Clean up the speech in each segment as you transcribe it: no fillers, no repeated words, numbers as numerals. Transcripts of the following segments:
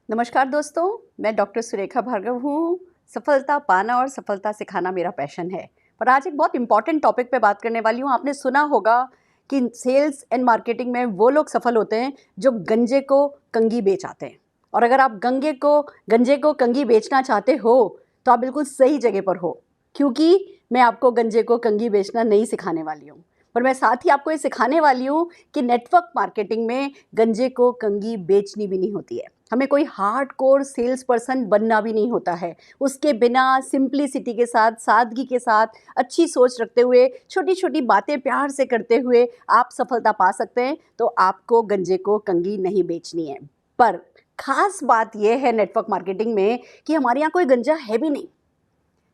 नमस्कार दोस्तों, मैं डॉक्टर सुरेखा भार्गव हूँ। सफलता पाना और सफलता सिखाना मेरा पैशन है। पर आज एक बहुत इम्पॉर्टेंट टॉपिक पे बात करने वाली हूँ। आपने सुना होगा कि सेल्स एंड मार्केटिंग में वो लोग सफल होते हैं जो गंजे को कंघी बेच आते हैं। और अगर आप गंजे को कंघी बेचना चाहते हो तो आप बिल्कुल सही जगह पर हो, क्योंकि मैं आपको गंजे को कंघी बेचना नहीं सिखाने वाली हूँ। पर मैं साथ ही आपको ये सिखाने वाली हूँ कि नेटवर्क मार्केटिंग में गंजे को कंघी बेचनी भी नहीं होती है। हमें कोई हार्डकोर सेल्स पर्सन बनना भी नहीं होता है। उसके बिना सिंप्लिसिटी के साथ, सादगी के साथ, अच्छी सोच रखते हुए, छोटी छोटी बातें प्यार से करते हुए आप सफलता पा सकते हैं। तो आपको गंजे को कंघी नहीं बेचनी है। पर खास बात यह है नेटवर्क मार्केटिंग में कि हमारे यहाँ कोई गंजा है भी नहीं,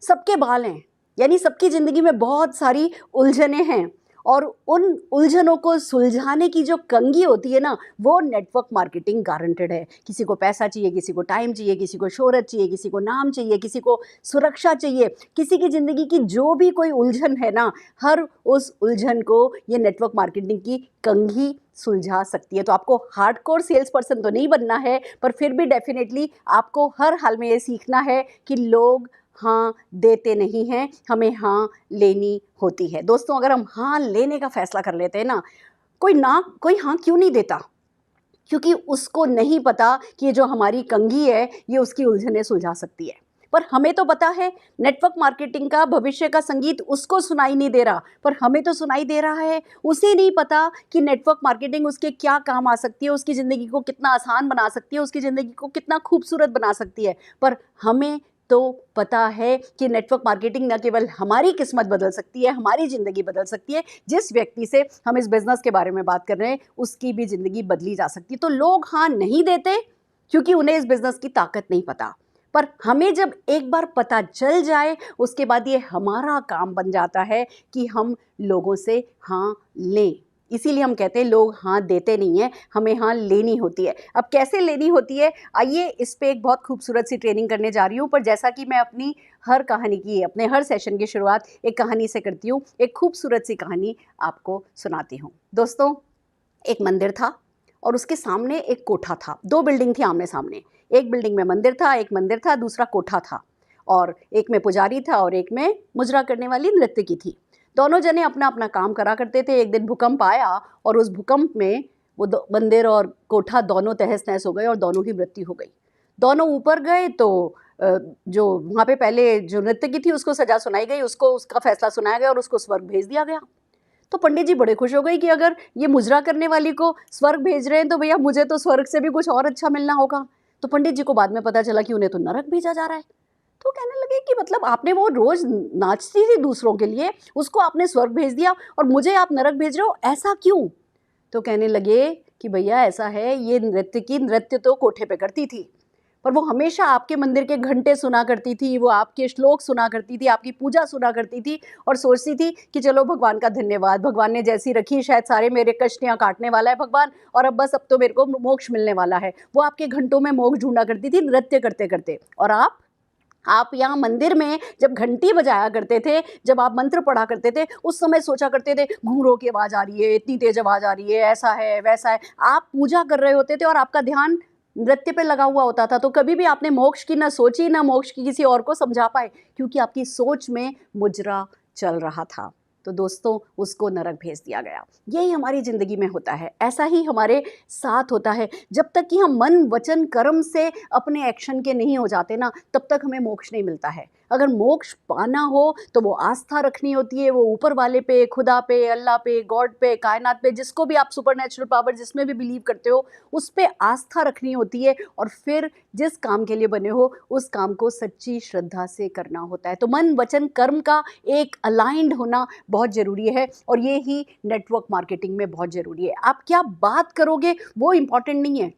सबके बाल हैं। यानी सबकी ज़िंदगी में बहुत सारी उलझनें हैं और उन उलझनों को सुलझाने की जो कंघी होती है ना, वो नेटवर्क मार्केटिंग गारंटेड है। किसी को पैसा चाहिए, किसी को टाइम चाहिए, किसी को शोहरत चाहिए, किसी को नाम चाहिए, किसी को सुरक्षा चाहिए, किसी की ज़िंदगी की जो भी कोई उलझन है ना, हर उस उलझन को ये नेटवर्क मार्केटिंग की कंघी सुलझा सकती है। तो आपको हार्डकोर सेल्स पर्सन तो नहीं बनना है, पर फिर भी डेफिनेटली आपको हर हाल में ये सीखना है कि लोग हाँ देते नहीं हैं, हमें हाँ लेनी होती है। दोस्तों, अगर हम हाँ लेने का फैसला कर लेते हैं ना, कोई हाँ क्यों नहीं देता? क्योंकि उसको नहीं पता कि ये जो हमारी कंघी है ये उसकी उलझनें सुलझा सकती है। पर हमें तो पता है नेटवर्क मार्केटिंग का भविष्य का संगीत उसको सुनाई नहीं दे रहा, पर हमें तो सुनाई दे रहा है। उसे नहीं पता कि नेटवर्क मार्केटिंग उसके क्या काम आ सकती है, उसकी ज़िंदगी को कितना आसान बना सकती है, उसकी ज़िंदगी को कितना खूबसूरत बना सकती है। पर हमें तो पता है कि नेटवर्क मार्केटिंग न केवल हमारी किस्मत बदल सकती है, हमारी ज़िंदगी बदल सकती है। जिस व्यक्ति से हम इस बिज़नेस के बारे में बात कर रहे हैं उसकी भी ज़िंदगी बदली जा सकती है। तो लोग हाँ नहीं देते क्योंकि उन्हें इस बिज़नेस की ताकत नहीं पता। पर हमें जब एक बार पता चल जाए उसके बाद ये हमारा काम बन जाता है कि हम लोगों से हाँ लें। इसीलिए हम कहते हैं लोग हाँ देते नहीं हैं, हमें हाँ लेनी होती है। अब कैसे लेनी होती है, आइए इस पे एक बहुत खूबसूरत सी ट्रेनिंग करने जा रही हूँ। पर जैसा कि मैं अपने हर सेशन की शुरुआत एक कहानी से करती हूँ, एक खूबसूरत सी कहानी आपको सुनाती हूँ। दोस्तों, एक मंदिर था और उसके सामने एक कोठा था। दो बिल्डिंग थी आमने सामने। एक बिल्डिंग में मंदिर था, एक मंदिर था, दूसरा कोठा था। और एक में पुजारी था और एक में मुजरा करने वाली नृत्यकी थी। दोनों जने अपना अपना काम करा करते थे। एक दिन भूकंप आया और उस भूकंप में वो मंदिर और कोठा दोनों तहस नहस हो गए और दोनों की मृत्यु हो गई। दोनों ऊपर गए तो जो वहाँ पे पहले जो नृत्यकी थी उसको सजा सुनाई गई, उसको उसका फैसला सुनाया गया और उसको स्वर्ग भेज दिया गया। तो पंडित जी बड़े खुश हो गए कि अगर ये मुजरा करने वाली को स्वर्ग भेज रहे हैं तो भैया मुझे तो स्वर्ग से भी कुछ और अच्छा मिलना होगा। तो पंडित जी को बाद में पता चला कि उन्हें तो नरक भेजा जा रहा है। तो कहने लगे कि मतलब आपने वो रोज नाचती थी दूसरों के लिए, उसको आपने स्वर्ग भेज दिया और मुझे आप नरक भेज रहे हो, ऐसा क्यों? तो कहने लगे कि भैया ऐसा है, ये नृत्य तो कोठे पे करती थी, पर वो हमेशा आपके मंदिर के घंटे सुना करती थी, वो आपके श्लोक सुना करती थी, आपकी पूजा सुना करती थी और सोचती थी कि चलो भगवान का धन्यवाद, भगवान ने जैसी रखी शायद सारे मेरे कष्ट यहाँ काटने वाला है भगवान, और अब बस अब तो मेरे को मोक्ष मिलने वाला है। वो आपके घंटों में मोक्ष ढूंढा करती थी नृत्य करते करते। और आप यहाँ मंदिर में जब घंटी बजाया करते थे, जब आप मंत्र पढ़ा करते थे, उस समय सोचा करते थे घूंघरों की आवाज़ आ रही है, इतनी तेज आवाज़ आ रही है, ऐसा है वैसा है। आप पूजा कर रहे होते थे और आपका ध्यान नृत्य पे लगा हुआ होता था। तो कभी भी आपने मोक्ष की ना सोची, ना मोक्ष की किसी और को समझा पाए, क्योंकि आपकी सोच में मुजरा चल रहा था। तो दोस्तों, उसको नरक भेज दिया गया। यही हमारी ज़िंदगी में होता है, ऐसा ही हमारे साथ होता है। जब तक कि हम मन वचन कर्म से अपने एक्शन के नहीं हो जाते ना, तब तक हमें मोक्ष नहीं मिलता है। अगर मोक्ष पाना हो तो वो आस्था रखनी होती है, वो ऊपर वाले पे, खुदा पे, अल्लाह पे, गॉड पे, कायनात पे, जिसको भी आप सुपरनेचुरल पावर जिसमें भी बिलीव करते हो, उस पे आस्था रखनी होती है। और फिर जिस काम के लिए बने हो उस काम को सच्ची श्रद्धा से करना होता है। तो मन वचन कर्म का एक अलाइंड होना बहुत ज़रूरी है और ये ही नेटवर्क मार्केटिंग में बहुत ज़रूरी है। आप क्या बात करोगे वो इम्पॉर्टेंट नहीं है,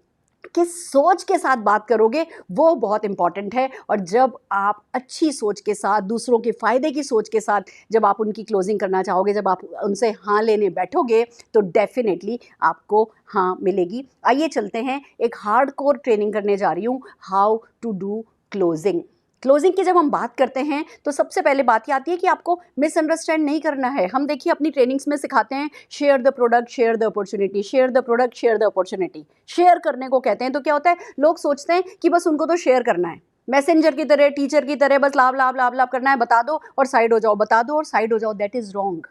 किस सोच के साथ बात करोगे वो बहुत इंपॉर्टेंट है। और जब आप अच्छी सोच के साथ, दूसरों के फ़ायदे की सोच के साथ जब आप उनकी क्लोजिंग करना चाहोगे, जब आप उनसे हाँ लेने बैठोगे, तो डेफिनेटली आपको हाँ मिलेगी। आइए चलते हैं, एक हार्डकोर ट्रेनिंग करने जा रही हूँ, how to do closing. Closing की जब हम बात करते हैं तो सबसे पहले बात ये आती है कि आपको मिसअंडरस्टैंड नहीं करना है। हम देखिए अपनी ट्रेनिंग्स में सिखाते हैं share the product, share the opportunity, share the product, share the opportunity. Share करने को कहते हैं। तो क्या होता है, लोग सोचते हैं कि बस उनको तो शेयर करना है, मैसेंजर की तरह, टीचर की तरह बस लाभ लाभ लाभ लाभ करना है, बता दो और साइड हो जाओ, बता दो और साइड हो जाओ। That is wrong.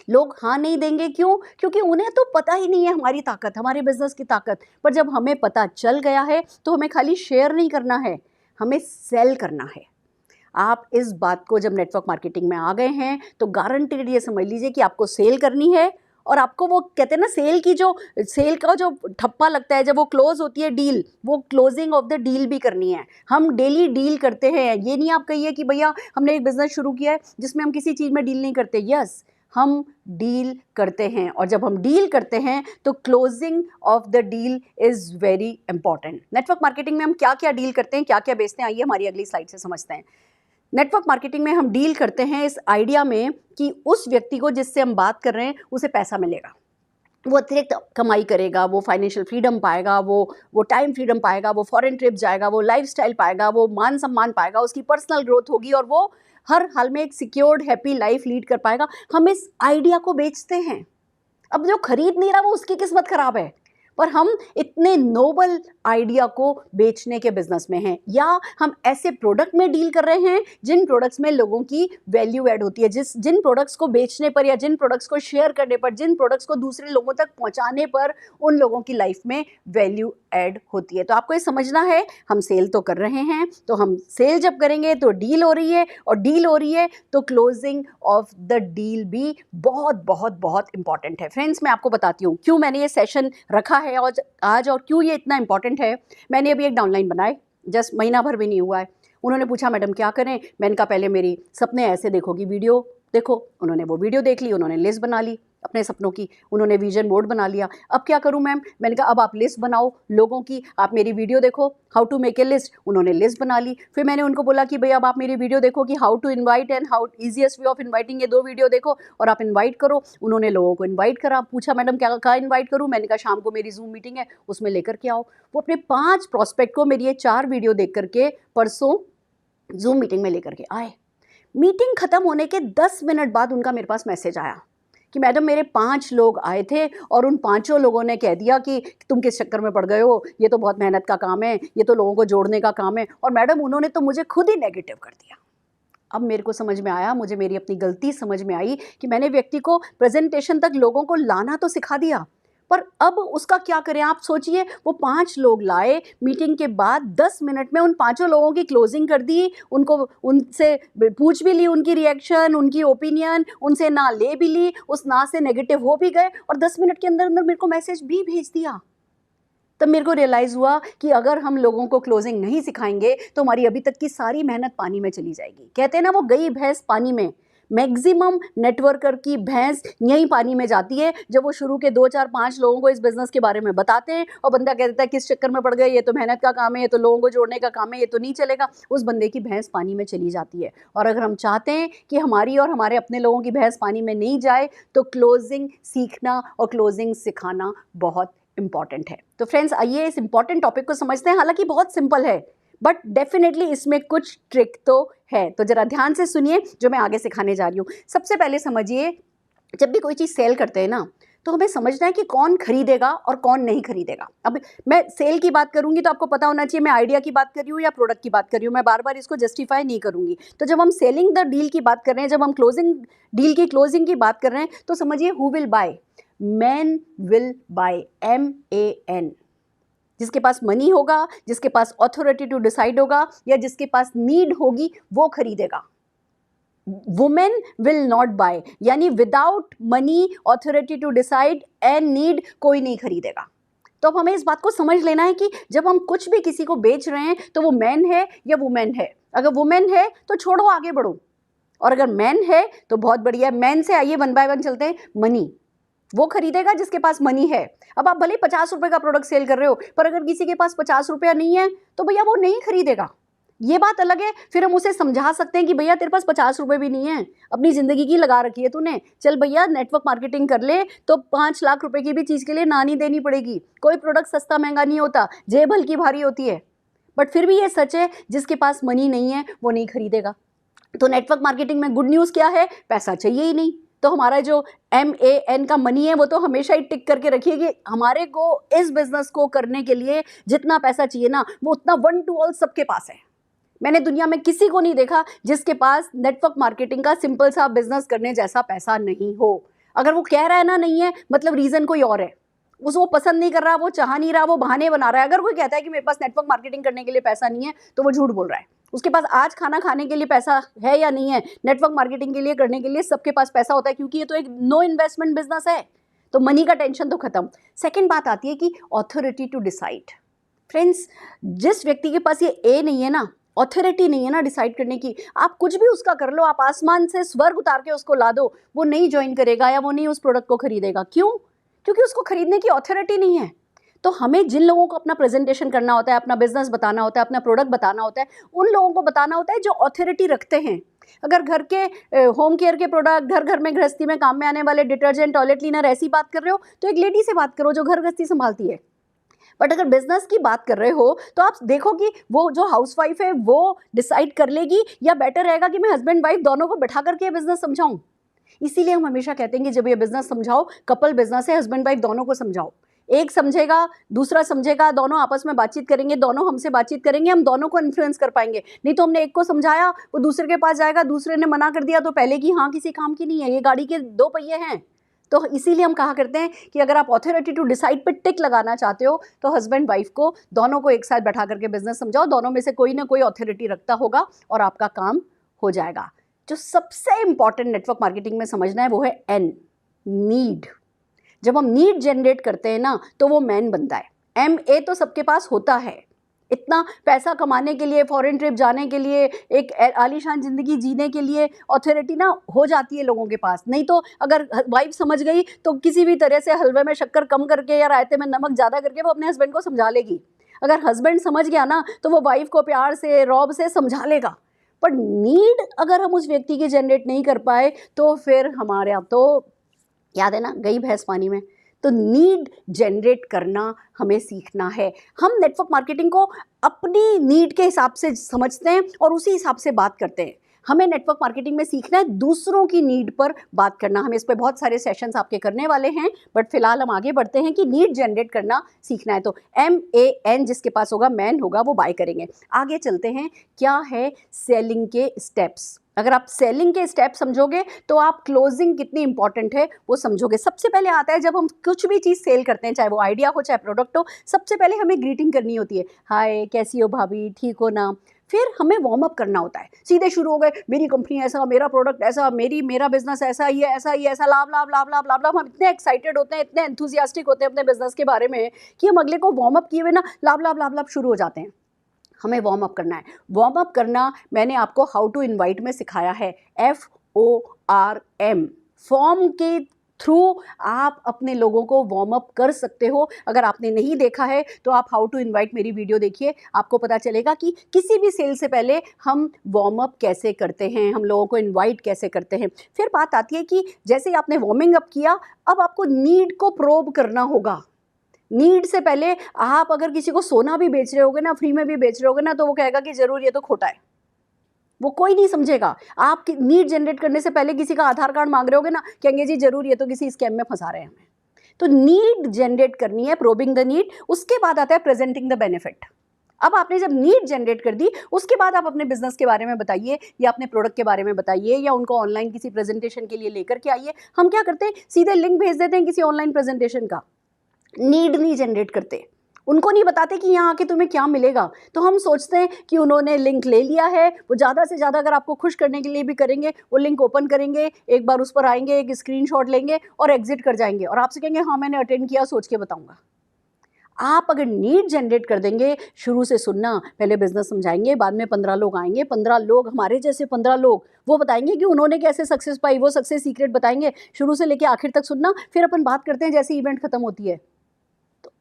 लोग हाँ नहीं देंगे, क्यों? क्योंकि उन्हें तो पता ही नहीं है हमारी ताकत, हमारे बिजनेस की ताकत। पर जब हमें पता चल गया है तो हमें खाली शेयर नहीं करना है, हमें सेल करना है। आप इस बात को जब नेटवर्क मार्केटिंग में आ गए हैं तो गारंटीड ये समझ लीजिए कि आपको सेल करनी है। और आपको वो कहते हैं ना, सेल का जो ठप्पा लगता है जब वो क्लोज होती है डील, वो क्लोजिंग ऑफ द डील भी करनी है। हम डेली डील करते हैं। ये नहीं आप कहिए कि भैया हमने एक बिजनेस शुरू किया है जिसमें हम किसी चीज़ में डील नहीं करते। यस, हम डील करते हैं। और जब हम डील करते हैं तो closing of the deal is very important. Network marketing में हम क्या क्या डील करते हैं, क्या क्या बेचते हैं, आइए हमारी अगली स्लाइड से समझते हैं। नेटवर्क मार्केटिंग में हम डील करते हैं इस आइडिया में कि उस व्यक्ति को जिससे हम बात कर रहे हैं उसे पैसा मिलेगा, वो अतिरिक्त कमाई करेगा, वो फाइनेंशियल फ्रीडम पाएगा, वो टाइम फ्रीडम पाएगा, वो फॉरेन ट्रिप जाएगा, वो लाइफस्टाइल पाएगा, वो मान सम्मान पाएगा, उसकी पर्सनल ग्रोथ होगी और वो हर हाल में एक सिक्योर्ड हैप्पी लाइफ लीड कर पाएगा। हम इस आइडिया को बेचते हैं। अब जो खरीद नहीं रहा वो उसकी किस्मत खराब है, पर हम इतने नोबल आइडिया को बेचने के बिजनेस में हैं। या हम ऐसे प्रोडक्ट में डील कर रहे हैं जिन प्रोडक्ट्स में लोगों की वैल्यू ऐड होती है, जिन प्रोडक्ट्स को बेचने पर या जिन प्रोडक्ट्स को शेयर करने पर, जिन प्रोडक्ट्स को दूसरे लोगों तक पहुंचाने पर उन लोगों की लाइफ में वैल्यू ऐड होती है। तो आपको ये समझना है, हम सेल तो कर रहे हैं, तो हम सेल जब करेंगे तो डील हो रही है, और डील हो रही है तो क्लोजिंग ऑफ द डील भी बहुत बहुत बहुत इंपॉर्टेंट है। फ्रेंड्स, मैं आपको बताती हूँ क्यों मैंने ये सेशन रखा है आज और क्यों ये इतना इंपॉर्टेंट है। मैंने अभी एक डाउनलाइन बनाए, जस्ट महीना भर भी नहीं हुआ है। उन्होंने पूछा मैडम क्या करें। मैंने कहा पहले मेरी सपने ऐसे देखोगी वीडियो देखो। उन्होंने वो वीडियो देख ली, उन्होंने लिस्ट बना ली अपने सपनों की, उन्होंने विजन बोर्ड बना लिया। अब क्या करूं मैम? मैंने कहा अब आप लिस्ट बनाओ लोगों की, आप मेरी वीडियो देखो, how to make a list. उन्होंने लिस्ट बना ली। फिर मैंने उनको बोला कि भैया अब आप मेरी वीडियो देखो कि how to invite and how easiest way of inviting, ये 2 वीडियो देखो और आप इन्वाइट करो। उन्होंने लोगों को इन्वाइट करा। पूछा मैडम क्या इन्वाइट करूँ? मैंने कहा शाम को मेरी जूम मीटिंग है, उसमें लेकर के आओ। वो अपने 5 प्रॉस्पेक्ट को मेरी ये 4 वीडियो देख करके परसों जूम मीटिंग में लेकर के आए। मीटिंग खत्म होने के 10 मिनट बाद उनका मेरे पास मैसेज आया कि मैडम मेरे 5 लोग आए थे और उन 5 लोगों ने कह दिया कि तुम किस चक्कर में पड़ गए हो, ये तो बहुत मेहनत का काम है, ये तो लोगों को जोड़ने का काम है। और मैडम उन्होंने तो मुझे खुद ही नेगेटिव कर दिया। अब मेरे को समझ में आया, मुझे मेरी अपनी गलती समझ में आई कि मैंने व्यक्ति को प्रेजेंटेशन तक लोगों को लाना तो सिखा दिया, पर अब उसका क्या करें? आप सोचिए, वो 5 लोग लाए, मीटिंग के बाद 10 मिनट में उन 5 लोगों की क्लोजिंग कर दी, उनको उनसे पूछ भी ली उनकी रिएक्शन, उनकी ओपिनियन, उनसे ना ले भी ली, उस ना से नेगेटिव हो भी गए और 10 मिनट के अंदर अंदर मेरे को मैसेज भी भेज दिया। तब मेरे को रियलाइज़ हुआ कि अगर हम लोगों को क्लोजिंग नहीं सिखाएंगे तो हमारी अभी तक की सारी मेहनत पानी में चली जाएगी। कहते हैं ना, वो गई भैंस पानी में। मैक्सिमम नेटवर्कर की भैंस यहीं पानी में जाती है जब वो शुरू के 2, 4, 5 लोगों को इस बिजनेस के बारे में बताते हैं और बंदा कह देता है किस चक्कर में पड़ गए, ये तो मेहनत का काम है, ये तो लोगों को जोड़ने का काम है, ये तो नहीं चलेगा। उस बंदे की भैंस पानी में चली जाती है। और अगर हम चाहते हैं कि हमारी और हमारे अपने लोगों की भैंस पानी में नहीं जाए तो क्लोजिंग सीखना और क्लोजिंग सिखाना बहुत इंपॉर्टेंट है। तो फ्रेंड्स, आइए इस इंपॉर्टेंट टॉपिक को समझते हैं। हालांकि बहुत सिंपल है बट डेफिनेटली इसमें कुछ ट्रिक तो है। तो जरा ध्यान से सुनिए जो मैं आगे सिखाने जा रही हूँ। सबसे पहले समझिए, जब भी कोई चीज़ सेल करते हैं ना तो हमें समझना है कि कौन खरीदेगा और कौन नहीं खरीदेगा। अब मैं सेल की बात करूंगी तो आपको पता होना चाहिए मैं आइडिया की बात कर रही हूँ या प्रोडक्ट की बात कर रही हूँ। मैं बार बार इसको जस्टिफाई नहीं करूंगी। तो जब हम सेलिंग द डील की बात कर रहे हैं, जब हम डील की क्लोजिंग की बात कर रहे हैं, तो समझिए who will buy. Man will buy, MAN। जिसके पास मनी होगा, जिसके पास ऑथोरिटी टू डिसाइड होगा या जिसके पास नीड होगी वो खरीदेगा। वुमेन विल नॉट बाय, यानी without money, authority to decide and need कोई नहीं खरीदेगा। तो अब हमें इस बात को समझ लेना है कि जब हम कुछ भी किसी को बेच रहे हैं तो वो मैन है या वुमेन है। अगर वुमेन है तो छोड़ो, आगे बढ़ो, और अगर मैन है तो बहुत बढ़िया। मैन से आइए 1 बाय 1 चलते हैं। मनी, वो खरीदेगा जिसके पास मनी है। अब आप भले 50 रुपए का प्रोडक्ट सेल कर रहे हो, पर अगर किसी के पास 50 रुपया नहीं है तो भैया वो नहीं खरीदेगा। ये बात अलग है, फिर हम उसे समझा सकते हैं कि भैया तेरे पास 50 रुपए भी नहीं है, अपनी जिंदगी की लगा रखी है तूने, चल भैया नेटवर्क मार्केटिंग कर ले तो 5 लाख रुपए की भी चीज के लिए ना नहीं देनी पड़ेगी। कोई प्रोडक्ट सस्ता महंगा नहीं होता, जेब हल्की भारी होती है। बट फिर भी ये सच है, जिसके पास मनी नहीं है वो नहीं खरीदेगा। तो नेटवर्क मार्केटिंग में गुड न्यूज़ क्या है, पैसा चाहिए ही नहीं। तो हमारा जो MAN का मनी है वो तो हमेशा ही टिक करके रखिए कि हमारे को इस बिजनेस को करने के लिए जितना पैसा चाहिए ना, वो उतना 1 to all सबके पास है। मैंने दुनिया में किसी को नहीं देखा जिसके पास नेटवर्क मार्केटिंग का सिंपल सा बिजनेस करने जैसा पैसा नहीं हो। अगर वो कह रहा है ना नहीं है, मतलब रीज़न कोई और है, उसको पसंद नहीं कर रहा, वो चाह नहीं रहा, वो बहाने बना रहा है। अगर कोई कहता है कि मेरे पास नेटवर्क मार्केटिंग करने के लिए पैसा नहीं है, तो वो झूठ बोल रहा है। उसके पास आज खाना खाने के लिए पैसा है या नहीं है, नेटवर्क मार्केटिंग के लिए करने के लिए सबके पास पैसा होता है, क्योंकि ये तो एक नो इन्वेस्टमेंट बिजनेस है। तो मनी का टेंशन तो खत्म। सेकेंड बात आती है कि ऑथोरिटी टू डिसाइड। फ्रेंड्स, जिस व्यक्ति के पास ये ए नहीं है ना, ऑथोरिटी नहीं है ना डिसाइड करने की, आप कुछ भी उसका कर लो, आप आसमान से स्वर्ग उतार के उसको ला दो, वो नहीं ज्वाइन करेगा या वो नहीं उस प्रोडक्ट को खरीदेगा। क्यों? क्योंकि उसको खरीदने की ऑथोरिटी नहीं है। तो हमें जिन लोगों को अपना प्रेजेंटेशन करना होता है, अपना बिजनेस बताना होता है, अपना प्रोडक्ट बताना होता है, उन लोगों को बताना होता है जो ऑथोरिटी रखते हैं। अगर घर के होम केयर के प्रोडक्ट, घर घर में गृहस्थी में काम में आने वाले डिटर्जेंट, टॉयलेट क्लीनर ऐसी बात कर रहे हो, तो एक लेडी से बात करो जो घर गृहस्थी संभालती है। बट अगर बिजनेस की बात कर रहे हो तो आप देखो कि वो जो हाउसवाइफ है वो डिसाइड कर लेगी, या बेटर रहेगा कि मैं हस्बैंड वाइफ दोनों को बैठा करके बिजनेस समझाऊं। इसीलिए हम हमेशा कहते हैं कि जब ये बिजनेस समझाओ, कपल बिजनेस है, हस्बैंड वाइफ दोनों को समझाओ। एक समझेगा, दूसरा समझेगा, दोनों आपस में बातचीत करेंगे, दोनों हमसे बातचीत करेंगे, हम दोनों को इन्फ्लुएंस कर पाएंगे। नहीं तो हमने एक को समझाया, वो दूसरे के पास जाएगा, दूसरे ने मना कर दिया, तो पहले की हाँ किसी काम की नहीं है, ये गाड़ी के 2 पहिए हैं। तो इसीलिए हम कहा करते हैं कि अगर आप ऑथोरिटी टू डिसाइड पे टिक लगाना चाहते हो, तो हस्बैंड वाइफ को दोनों को एक साथ बैठा करके बिजनेस समझाओ, दोनों में से कोई ना कोई ऑथोरिटी रखता होगा और आपका काम हो जाएगा। जो सबसे इंपॉर्टेंट नेटवर्क मार्केटिंग में समझना है वो है N, नीड। जब हम नीड जनरेट करते हैं ना, तो वो मैन बनता है। MA तो सबके पास होता है, इतना पैसा कमाने के लिए, फॉरेन ट्रिप जाने के लिए, एक आलीशान ज़िंदगी जीने के लिए ऑथोरिटी ना हो जाती है लोगों के पास। नहीं तो अगर वाइफ समझ गई तो किसी भी तरह से हलवे में शक्कर कम करके या रायते में नमक ज़्यादा करके वो अपने हस्बैंड को समझा लेगी। अगर हस्बैंड समझ गया ना, तो वो वाइफ को प्यार से, रौब से समझा लेगा। पर नीड अगर हम उस व्यक्ति की जनरेट नहीं कर पाए, तो फिर हमारे यहाँ तो याद है ना, गई भैंस पानी में। तो नीड जनरेट करना हमें सीखना है। हम नेटवर्क मार्केटिंग को अपनी नीड के हिसाब से समझते हैं और उसी हिसाब से बात करते हैं। हमें नेटवर्क मार्केटिंग में सीखना है दूसरों की नीड पर बात करना। हम इस पे बहुत सारे सेशंस आपके करने वाले हैं, बट फिलहाल हम आगे बढ़ते हैं कि नीड जनरेट करना सीखना है। तो MAN जिसके पास होगा, मैन होगा, वो बाय करेंगे। आगे चलते हैं, क्या है सेलिंग के स्टेप्स। अगर आप सेलिंग के स्टेप समझोगे तो आप क्लोजिंग कितनी इंपॉर्टेंट है वो समझोगे। सबसे पहले आता है, जब हम कुछ भी चीज़ सेल करते हैं, चाहे वो आइडिया हो चाहे प्रोडक्ट हो, सबसे पहले हमें ग्रीटिंग करनी होती है। हाय, कैसी हो भाभी, ठीक हो ना। फिर हमें वार्म अप करना होता है। सीधे शुरू हो गए, मेरी कंपनी ऐसा, मेरा प्रोडक्ट ऐसा, मेरा बिजनेस ऐसा, ये ऐसा, ये ऐसा, लाभ लाभ लाभ लाभ लाभ लाभ। हम इतने एक्साइटेड होते हैं, इतने एंथुजियास्टिक होते हैं अपने बिजनेस के बारे में कि हम अगले को वार्म अप किए हुए ना लाभ लाभ लाभ लाभ शुरू हो जाते हैं। हमें वार्म अप करना है। वार्म अप करना मैंने आपको हाउ टू इनवाइट में सिखाया है, FORM। फॉर्म के थ्रू आप अपने लोगों को वार्म अप कर सकते हो। अगर आपने नहीं देखा है तो आप हाउ टू इनवाइट मेरी वीडियो देखिए, आपको पता चलेगा कि किसी भी सेल से पहले हम वार्म अप कैसे करते हैं, हम लोगों को इनवाइट कैसे करते हैं। फिर बात आती है कि जैसे आपने वार्मिंग अप किया, अब आपको नीड को प्रोब करना होगा। नीड से पहले आप अगर किसी को सोना भी बेच रहे होगे ना, फ्री में भी बेच रहे होगे ना, तो वो कहेगा कि जरूर ये तो खोटा है, वो कोई नहीं समझेगा। आप नीड जनरेट करने से पहले किसी का आधार कार्ड मांग रहे होगे ना, कहेंगे जी जरूर ये तो किसी स्कैम में फंसा रहे हैं हमें। तो नीड जनरेट करनी है, प्रोबिंग द नीड। उसके बाद आता है प्रेजेंटिंग द बेनिफिट। अब आपने जब नीड जनरेट कर दी, उसके बाद आप अपने बिजनेस के बारे में बताइए या अपने प्रोडक्ट के बारे में बताइए या उनको ऑनलाइन किसी प्रेजेंटेशन के लिए लेकर के आइए। हम क्या करते हैं, सीधे लिंक भेज देते हैं किसी ऑनलाइन प्रेजेंटेशन का, नीड नहीं जनरेट करते। उनको नहीं बताते कि यहाँ आके तुम्हें क्या मिलेगा। तो हम सोचते हैं कि उन्होंने लिंक ले लिया है, वो ज़्यादा से ज़्यादा अगर आपको खुश करने के लिए भी करेंगे, वो लिंक ओपन करेंगे, एक बार उस पर आएंगे, एक स्क्रीनशॉट लेंगे और एग्जिट कर जाएंगे और आपसे कहेंगे हाँ मैंने अटेंड किया, सोच के बताऊंगा। आप अगर नीड जनरेट कर देंगे, शुरू से सुनना, पहले बिजनेस समझाएंगे, बाद में 15 लोग आएंगे, 15 लोग हमारे जैसे 15 लोग, वो बताएंगे कि उन्होंने कैसे सक्सेस पाई, वो सक्सेस सीक्रेट बताएंगे। शुरू से लेके आखिर तक सुनना, फिर अपन बात करते हैं जैसे इवेंट खत्म होती है।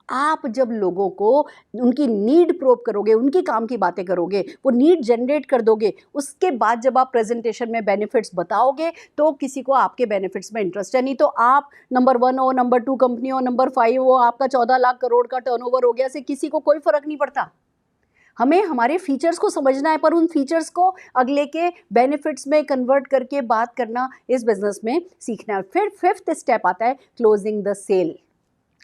आप जब लोगों को उनकी नीड प्रोब करोगे, उनकी काम की बातें करोगे, वो नीड जनरेट कर दोगे, उसके बाद जब आप प्रेजेंटेशन में बेनिफिट्स बताओगे तो किसी को आपके बेनिफिट्स में इंटरेस्ट है। नहीं तो आप नंबर 1 हो, नंबर 2 कंपनी हो, नंबर 5 हो, आपका 14 लाख करोड़ का टर्नओवर हो गया, से किसी को कोई फर्क नहीं पड़ता। हमें हमारे फीचर्स को समझना है, पर उन फीचर्स को अगले के बेनिफिट्स में कन्वर्ट करके बात करना इस बिजनेस में सीखना है। फिर फिफ्थ स्टेप आता है क्लोजिंग द सेल।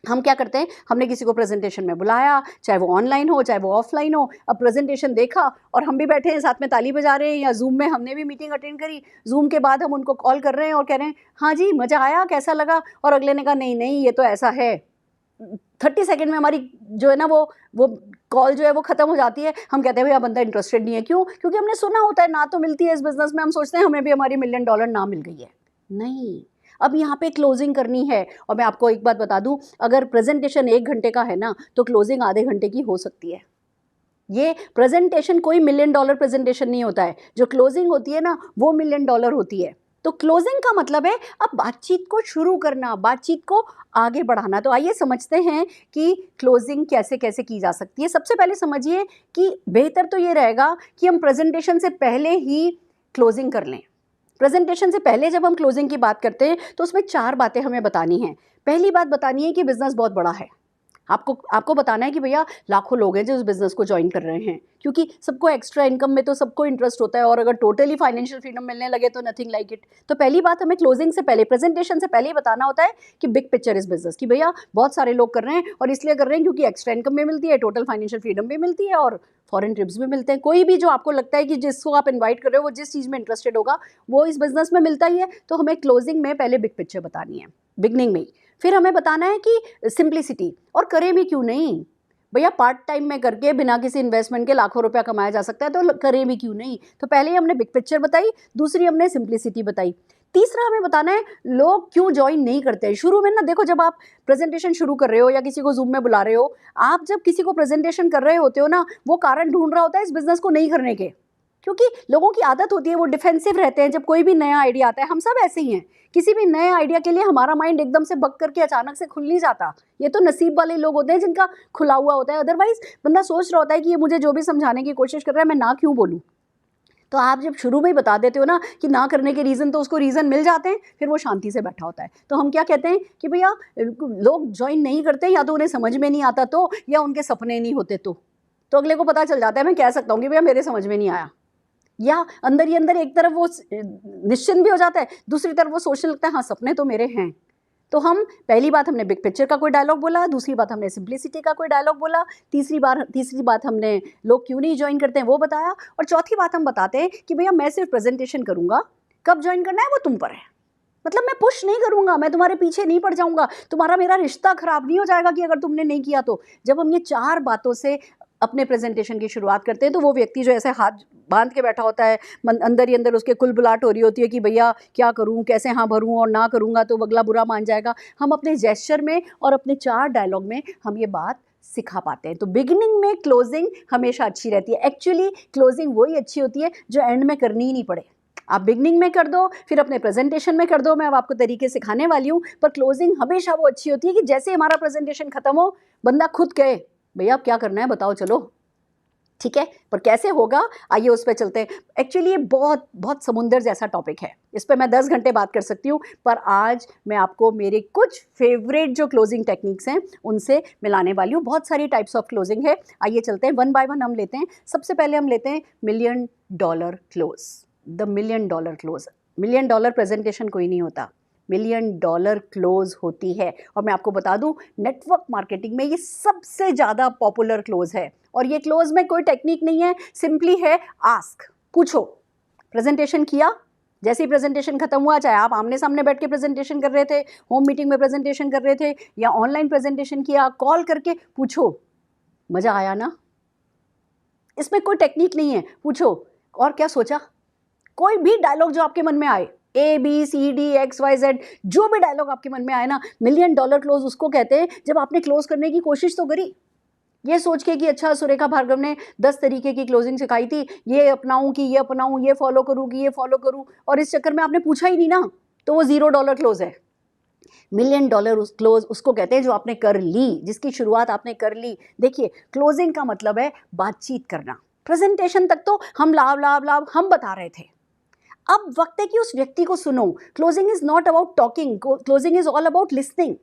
हम क्या करते हैं, हमने किसी को प्रेजेंटेशन में बुलाया, चाहे वो ऑनलाइन हो चाहे वो ऑफलाइन हो, अब प्रेजेंटेशन देखा और हम भी बैठे हैं साथ में ताली बजा रहे हैं, या जूम में हमने भी मीटिंग अटेंड करी, जूम के बाद हम उनको कॉल कर रहे हैं और कह रहे हैं हाँ जी मज़ा आया, कैसा लगा, और अगले ने कहा नहीं नहीं ये तो ऐसा है। 30 सेकेंड में हमारी जो है ना वो कॉल जो है वो खत्म हो जाती है। हम कहते हैं भैया बंदा इंटरेस्टेड नहीं है, क्यों? क्योंकि हमने सुना होता है ना तो मिलती है इस बिजनेस में, हम सोचते हैं हमें भी हमारी $1 मिलियन ना मिल गई है। नहीं, अब यहाँ पे क्लोजिंग करनी है। और मैं आपको एक बात बता दूं, अगर प्रेजेंटेशन 1 घंटे का है ना तो क्लोजिंग आधे घंटे की हो सकती है। ये प्रेजेंटेशन कोई $1 मिलियन प्रेजेंटेशन नहीं होता है, जो क्लोजिंग होती है ना वो $1 मिलियन होती है। तो क्लोजिंग का मतलब है अब बातचीत को शुरू करना, बातचीत को आगे बढ़ाना। तो आइए समझते हैं कि क्लोजिंग कैसे कैसे की जा सकती है। सबसे पहले समझिए कि बेहतर तो ये रहेगा कि हम प्रेजेंटेशन से पहले ही क्लोजिंग कर लें। प्रेजेंटेशन से पहले जब हम क्लोजिंग की बात करते हैं तो उसमें 4 बातें हमें बतानी हैं। पहली बात बतानी है कि बिजनेस बहुत बड़ा है। आपको बताना है कि भैया लाखों लोग हैं जो इस बिजनेस को ज्वाइन कर रहे हैं, क्योंकि सबको एक्स्ट्रा इनकम में तो सबको इंटरेस्ट होता है, और अगर टोटली फाइनेंशियल फ्रीडम मिलने लगे तो नथिंग लाइक इट। तो पहली बात हमें क्लोजिंग से पहले, प्रेजेंटेशन से पहले ही बताना होता है कि बिग पिक्चर इस बिजनेस की, भैया बहुत सारे लोग कर रहे हैं और इसलिए कर रहे हैं क्योंकि एक्स्ट्रा इनकम भी मिलती है, टोटल फाइनेंशियल फ्रीडम भी मिलती है और फॉरेन ट्रिप्स भी मिलते हैं। कोई भी जो आपको लगता है कि जिसको आप इन्वाइट कर रहे हो वो जिस चीज़ में इंटरेस्टेड होगा वो इस बिजनेस में मिलता ही है। तो हमें क्लोजिंग में पहले बिग पिक्चर बतानी है, बिगनिंग में ही। फिर हमें बताना है कि सिंप्लिसिटी, और करें भी क्यों नहीं भैया, पार्ट टाइम में करके बिना किसी इन्वेस्टमेंट के लाखों रुपया कमाया जा सकता है, तो करें भी क्यों नहीं। तो पहले ही हमने बिग पिक्चर बताई, दूसरी हमने सिंप्लिसिटी बताई, तीसरा हमें बताना है लोग क्यों ज्वाइन नहीं करते हैं। शुरू में ना देखो, जब आप प्रेजेंटेशन शुरू कर रहे हो या किसी को जूम में बुला रहे हो, आप जब किसी को प्रेजेंटेशन कर रहे होते हो ना, वो कारण ढूंढ रहा होता है इस बिजनेस को नहीं करने के, क्योंकि लोगों की आदत होती है वो डिफेंसिव रहते हैं जब कोई भी नया आइडिया आता है। हम सब ऐसे ही हैं, किसी भी नए आइडिया के लिए हमारा माइंड एकदम से बक करके अचानक से खुल नहीं जाता। ये तो नसीब वाले लोग होते हैं जिनका खुला हुआ होता है, अदरवाइज बंदा सोच रहा होता है कि ये मुझे जो भी समझाने की कोशिश कर रहा है मैं ना क्यों बोलूँ। तो आप जब शुरू में ही बता देते हो ना कि ना करने के रीज़न, तो उसको रीज़न मिल जाते हैं, फिर वो शांति से बैठा होता है। तो हम क्या कहते हैं कि भैया लोग ज्वाइन नहीं करते, या तो उन्हें समझ में नहीं आता तो, या उनके सपने नहीं होते तो अगले को पता चल जाता है। मैं कह सकता हूँ कि भैया मेरे समझ में नहीं आया, या अंदर ही अंदर एक तरफ वो निश्चिंत भी हो जाता है, दूसरी तरफ वो सोचने लगता है हाँ सपने तो मेरे हैं। तो हम पहली बात हमने बिग पिक्चर का कोई डायलॉग बोला, दूसरी बात हमने सिंप्लिसिटी का कोई डायलॉग बोला, तीसरी बात हमने लोग क्यों नहीं ज्वाइन करते हैं वो बताया, और चौथी बात हम बताते हैं कि भैया मैं सिर्फ प्रेजेंटेशन करूंगा, कब ज्वाइन करना है वो तुम पर है। मतलब मैं पुश नहीं करूंगा, मैं तुम्हारे पीछे नहीं पड़ जाऊंगा, तुम्हारा मेरा रिश्ता खराब नहीं हो जाएगा कि अगर तुमने नहीं किया तो। जब हम ये 4 बातों से अपने प्रेजेंटेशन की शुरुआत करते हैं तो वो व्यक्ति जो ऐसे हाथ बांध के बैठा होता है, अंदर ही अंदर उसके कुलबुलाहट हो रही होती है कि भैया क्या करूं, कैसे हाँ भरूं, और ना करूंगा तो अगला बुरा मान जाएगा। हम अपने जेस्चर में और अपने 4 डायलॉग में हम ये बात सिखा पाते हैं। तो बिगिनिंग में क्लोजिंग हमेशा अच्छी रहती है। एक्चुअली क्लोजिंग वही अच्छी होती है जो एंड में करनी ही नहीं पड़े। आप बिगनिंग में कर दो, फिर अपने प्रेजेंटेशन में कर दो, मैं अब आपको तरीके सिखाने वाली हूँ, पर क्लोजिंग हमेशा वो अच्छी होती है कि जैसे ही हमारा प्रेजेंटेशन खत्म हो, बंदा खुद कहे भैया अब क्या करना है बताओ चलो, ठीक है। पर कैसे होगा आइए उस पर चलते हैं। एक्चुअली ये बहुत बहुत समुंदर जैसा टॉपिक है, इस पर मैं 10 घंटे बात कर सकती हूँ, पर आज मैं आपको मेरे कुछ फेवरेट जो क्लोजिंग टेक्निक्स हैं उनसे मिलाने वाली हूँ। बहुत सारी टाइप्स ऑफ क्लोजिंग है, आइए चलते हैं वन बाय वन हम लेते हैं। सबसे पहले हम लेते हैं $1 million close, the $1 million close. $1 million presentation कोई नहीं होता, $1 मिलियन क्लोज होती है। और मैं आपको बता दूं नेटवर्क मार्केटिंग में ये सबसे ज़्यादा पॉपुलर क्लोज है, और ये क्लोज में कोई टेक्निक नहीं है, सिंपली है आस्क, पूछो। प्रेजेंटेशन किया, जैसे ही प्रेजेंटेशन खत्म हुआ, चाहे आप आमने सामने बैठ के प्रेजेंटेशन कर रहे थे, होम मीटिंग में प्रेजेंटेशन कर रहे थे, या ऑनलाइन प्रेजेंटेशन किया, कॉल करके पूछो मज़ा आया ना। इसमें कोई टेक्निक नहीं है, पूछो और क्या सोचा। कोई भी डायलॉग जो आपके मन में आए, ABCD XYZ, जो भी डायलॉग आपके मन में आए ना, $1 मिलियन क्लोज उसको कहते हैं जब आपने क्लोज करने की कोशिश तो करी, ये सोच के कि अच्छा सुरेखा भार्गव ने 10 तरीके की क्लोजिंग सिखाई थी, ये अपनाऊं कि ये अपनाऊं, ये फॉलो करूं कि ये फॉलो करूं, और इस चक्कर में आपने पूछा ही नहीं ना, तो वो $0 क्लोज है। $1 मिलियन क्लोज उसको कहते हैं जो आपने कर ली, जिसकी शुरुआत आपने कर ली। देखिए क्लोजिंग का मतलब है बातचीत करना। प्रेजेंटेशन तक तो हम लाभ हम बता रहे थे, अब वक्त है कि उस व्यक्ति को सुनो। Closing is not about talking, closing is all about listening.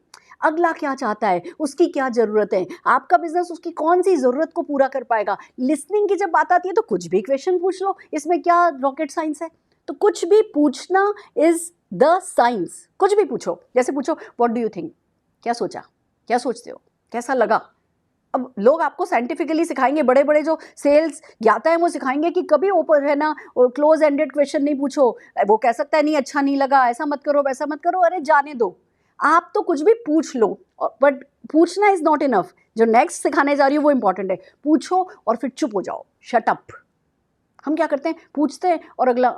अगला क्या चाहता है, उसकी क्या ज़रूरत है, आपका बिजनेस उसकी कौन सी ज़रूरत को पूरा कर पाएगा। लिसनिंग की जब बात आती है तो कुछ भी क्वेश्चन पूछ लो, इसमें क्या रॉकेट साइंस है। तो कुछ भी पूछना इज द साइंस। कुछ भी पूछो, जैसे पूछो व्हाट डू यू थिंक, क्या सोचा, क्या सोचते हो, कैसा लगा। अब लोग आपको साइंटिफिकली सिखाएंगे, बड़े बड़े जो सेल्स ज्ञाता है वो सिखाएंगे कि कभी ओपन है ना क्लोज एंडेड क्वेश्चन नहीं पूछो। वो कह सकता है नहीं अच्छा नहीं लगा, ऐसा मत करो वैसा मत करो, अरे जाने दो। आप तो कुछ भी पूछ लो, बट पूछना इज नॉट इनफ। जो नेक्स्ट सिखाने जा रही हूँ वो इंपॉर्टेंट है। पूछो और फिर चुप हो जाओ, शट अप। हम क्या करते हैं, पूछते हैं और अगला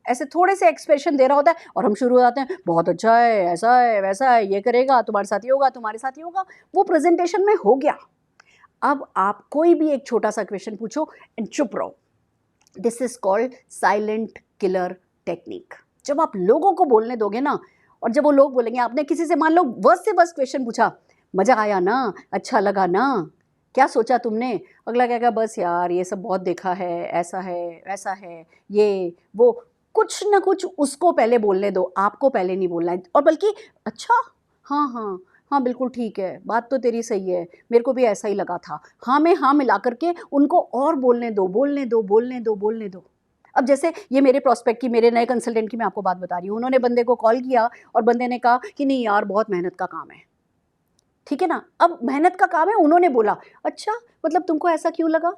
ऐसे थोड़े से एक्सप्रेशन दे रहा होता है और हम शुरू हो जाते हैं बहुत अच्छा है, ऐसा है वैसा है, ये करेगा, तुम्हारे साथ ये होगा, तुम्हारे साथ ये होगा। वो प्रेजेंटेशन में हो गया। अब आप कोई भी एक छोटा सा क्वेश्चन पूछो एंड चुप रहो। This is called silent killer technique. जब आप लोगों को बोलने दोगे ना, और जब वो लोग बोलेंगे, आपने किसी से मान लो बस से बस क्वेश्चन पूछा, मजा आया ना, अच्छा लगा ना, क्या सोचा तुमने, अगला क्या कहा, बस यार ये सब बहुत देखा है, ऐसा है वैसा है, ये वो, कुछ ना कुछ उसको पहले बोलने दो, आपको पहले नहीं बोलना है। और बल्कि अच्छा, हाँ हाँ हाँ बिल्कुल ठीक है, बात तो तेरी सही है, मेरे को भी ऐसा ही लगा था, हाँ में हाँ मिला करके उनको और बोलने दो बोलने दो बोलने दो बोलने दो। अब जैसे ये मेरे प्रोस्पेक्ट की, मेरे नए कंसल्टेंट की मैं आपको बात बता रही हूँ। उन्होंने बंदे को कॉल किया और बंदे ने कहा कि नहीं यार बहुत मेहनत का काम है। ठीक है ना, अब मेहनत का काम है, उन्होंने बोला अच्छा मतलब तुमको ऐसा क्यों लगा,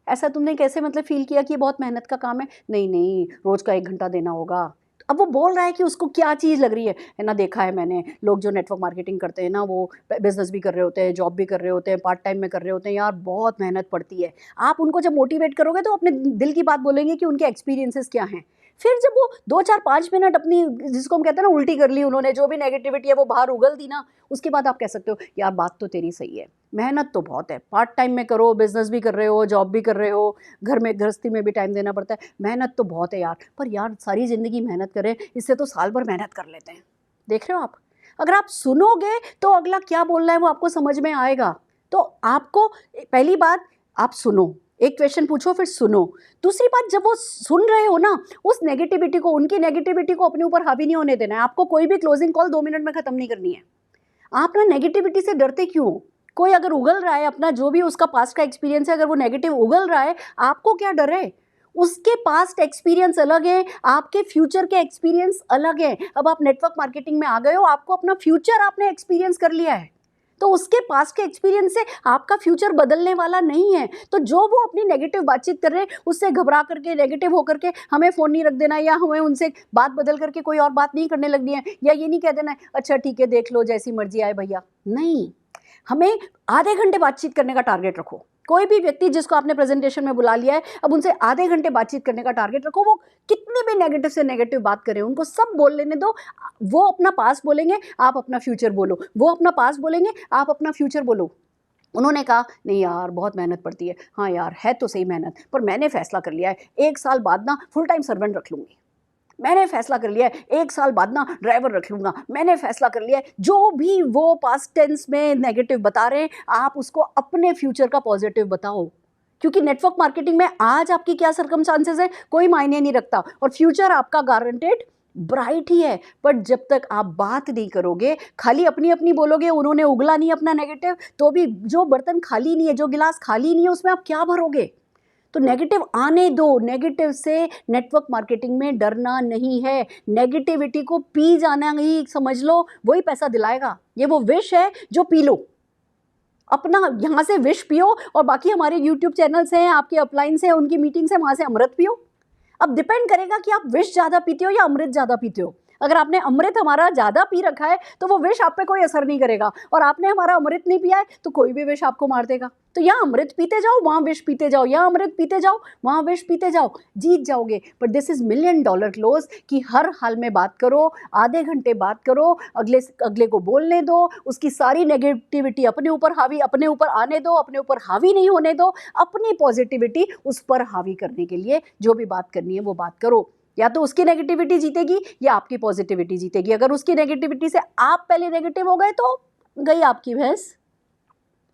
ऐसा तुमने कैसे मतलब फील किया कि ये बहुत मेहनत का काम है। नहीं नहीं, रोज का 1 घंटा देना होगा। अब वो बोल रहा है कि उसको क्या चीज़ लग रही है ना। देखा है मैंने, लोग जो नेटवर्क मार्केटिंग करते हैं ना, वो बिजनेस भी कर रहे होते हैं, जॉब भी कर रहे होते हैं, पार्ट टाइम में कर रहे होते हैं, यार बहुत मेहनत पड़ती है। आप उनको जब मोटिवेट करोगे तो अपने दिल की बात बोलेंगे कि उनके एक्सपीरियंसेस क्या हैं। फिर जब वो 2 4 5 मिनट अपनी, जिसको हम कहते हैं ना उल्टी कर ली, उन्होंने जो भी नेगेटिविटी है वो बाहर उगल दी ना, उसके बाद आप कह सकते हो यार बात तो तेरी सही है, मेहनत तो बहुत है, पार्ट टाइम में करो, बिजनेस भी कर रहे हो, जॉब भी कर रहे हो, घर में गृहस्थी में भी टाइम देना पड़ता है, मेहनत तो बहुत है यार। पर यार सारी ज़िंदगी मेहनत करें, इससे तो साल भर मेहनत कर लेते हैं। देख रहे हो आप, अगर आप सुनोगे तो अगला क्या बोल रहा है वो आपको समझ में आएगा। तो आपको पहली बात, आप सुनो, एक क्वेश्चन पूछो फिर सुनो। दूसरी बात, जब वो सुन रहे हो ना, उस नेगेटिविटी को, उनकी नेगेटिविटी को अपने ऊपर हावी नहीं होने देना है। आपको कोई भी क्लोजिंग कॉल 2 मिनट में ख़त्म नहीं करनी है। आप ना नेगेटिविटी से डरते क्यों हो? कोई अगर उगल रहा है, अपना जो भी उसका पास्ट का एक्सपीरियंस है, अगर वो नेगेटिव उगल रहा है, आपको क्या डर है? उसके पास्ट एक्सपीरियंस अलग है, आपके फ्यूचर के एक्सपीरियंस अलग है। अब आप नेटवर्क मार्केटिंग में आ गए हो, आपको अपना फ्यूचर आपने एक्सपीरियंस कर लिया है, तो उसके पास के एक्सपीरियंस से आपका फ्यूचर बदलने वाला नहीं है। तो जो वो अपनी नेगेटिव बातचीत कर रहे हैं, उससे घबरा करके, नेगेटिव होकर के हमें फ़ोन नहीं रख देना है, या हमें उनसे बात बदल करके कोई और बात नहीं करने लगनी है, या ये नहीं कह देना है अच्छा ठीक है देख लो जैसी मर्जी आए भैया। नहीं, हमें आधे घंटे बातचीत करने का टारगेट रखो। कोई भी व्यक्ति जिसको आपने प्रेजेंटेशन में बुला लिया है, अब उनसे आधे घंटे बातचीत करने का टारगेट रखो। वो कितनी भी नेगेटिव से नेगेटिव बात करें, उनको सब बोल लेने दो। वो अपना पास बोलेंगे, आप अपना फ्यूचर बोलो, वो अपना पास बोलेंगे, आप अपना फ्यूचर बोलो। उन्होंने कहा नहीं यार बहुत मेहनत पड़ती है, हाँ यार है तो सही मेहनत, पर मैंने फैसला कर लिया है 1 साल बाद ना फुल टाइम सर्वेंट रख लूँगी। मैंने फैसला कर लिया है 1 साल बाद ना ड्राइवर रख लूँगा। मैंने फैसला कर लिया है, जो भी वो पास्ट टेंस में नेगेटिव बता रहे हैं, आप उसको अपने फ्यूचर का पॉजिटिव बताओ। क्योंकि नेटवर्क मार्केटिंग में आज आपकी क्या सर्कमस्टांसेस है कोई मायने नहीं रखता, और फ्यूचर आपका गारंटेड ब्राइट ही है। बट जब तक आप बात नहीं करोगे, खाली अपनी अपनी बोलोगे, उन्होंने उगला नहीं अपना नेगेटिव, तो भी जो बर्तन खाली नहीं है, जो गिलास खाली नहीं है, उसमें आप क्या भरोगे? तो नेगेटिव आने दो। नेगेटिव से नेटवर्क मार्केटिंग में डरना नहीं है। नेगेटिविटी को पी जाना ही समझ लो, वही पैसा दिलाएगा। ये वो विष है जो पी लो, अपना यहाँ से विष पियो, और बाकी हमारे यूट्यूब चैनल्स हैं, आपके अपलाइंस हैं, उनकी मीटिंग्स हैं, वहाँ से अमृत पियो। अब डिपेंड करेगा कि आप विष ज़्यादा पीते हो या अमृत ज़्यादा पीते हो। अगर आपने अमृत हमारा ज़्यादा पी रखा है तो वो विष आप पे कोई असर नहीं करेगा, और आपने हमारा अमृत नहीं पिया है तो कोई भी विष आपको मार देगा। तो यहाँ अमृत पीते जाओ, वहाँ विष पीते जाओ, यहाँ अमृत पीते जाओ, वहाँ विष पीते जाओ, जीत जाओगे। बट दिस इज़ $1,000,000 क्लोज कि हर हाल में बात करो, आधे घंटे बात करो, अगले को बोलने दो, उसकी सारी नेगेटिविटी अपने ऊपर आने दो, अपने ऊपर हावी नहीं होने दो, अपनी पॉजिटिविटी उस पर हावी करने के लिए जो भी बात करनी है वो बात करो। या तो उसकी नेगेटिविटी जीतेगी या आपकी पॉजिटिविटी जीतेगी। अगर उसकी नेगेटिविटी से आप पहले नेगेटिव हो गए तो गई आपकी भैंस।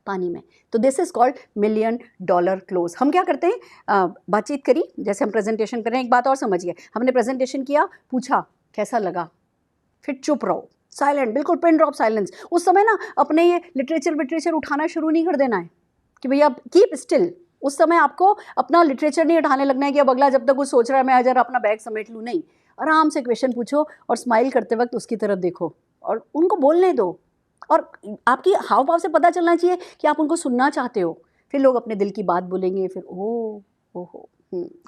पानी में। तो दिस इज कॉल्ड $1,000,000 क्लोज। हम क्या करते हैं, बातचीत करी, जैसे हम प्रेजेंटेशन कर रहे हैं, एक बात और समझिए, हमने प्रेजेंटेशन किया, पूछा कैसा लगा, फिर चुप रहो, साइलेंट, बिल्कुल पिन ड्रॉप साइलेंस। उस समय ना अपने ये लिटरेचर उठाना शुरू नहीं कर देना है कि भैया कीप स्टिल। उस समय आपको अपना लिटरेचर नहीं उठाने लगना है कि अब अगला जब तक कुछ सोच रहा है मैं जरा अपना बैग समेट लूँ, नहीं। आराम से क्वेश्चन पूछो और स्माइल करते वक्त उसकी तरफ देखो और उनको बोलने दो। और आपकी हाव भाव से पता चलना चाहिए कि आप उनको सुनना चाहते हो। फिर लोग अपने दिल की बात बोलेंगे, फिर ओहो,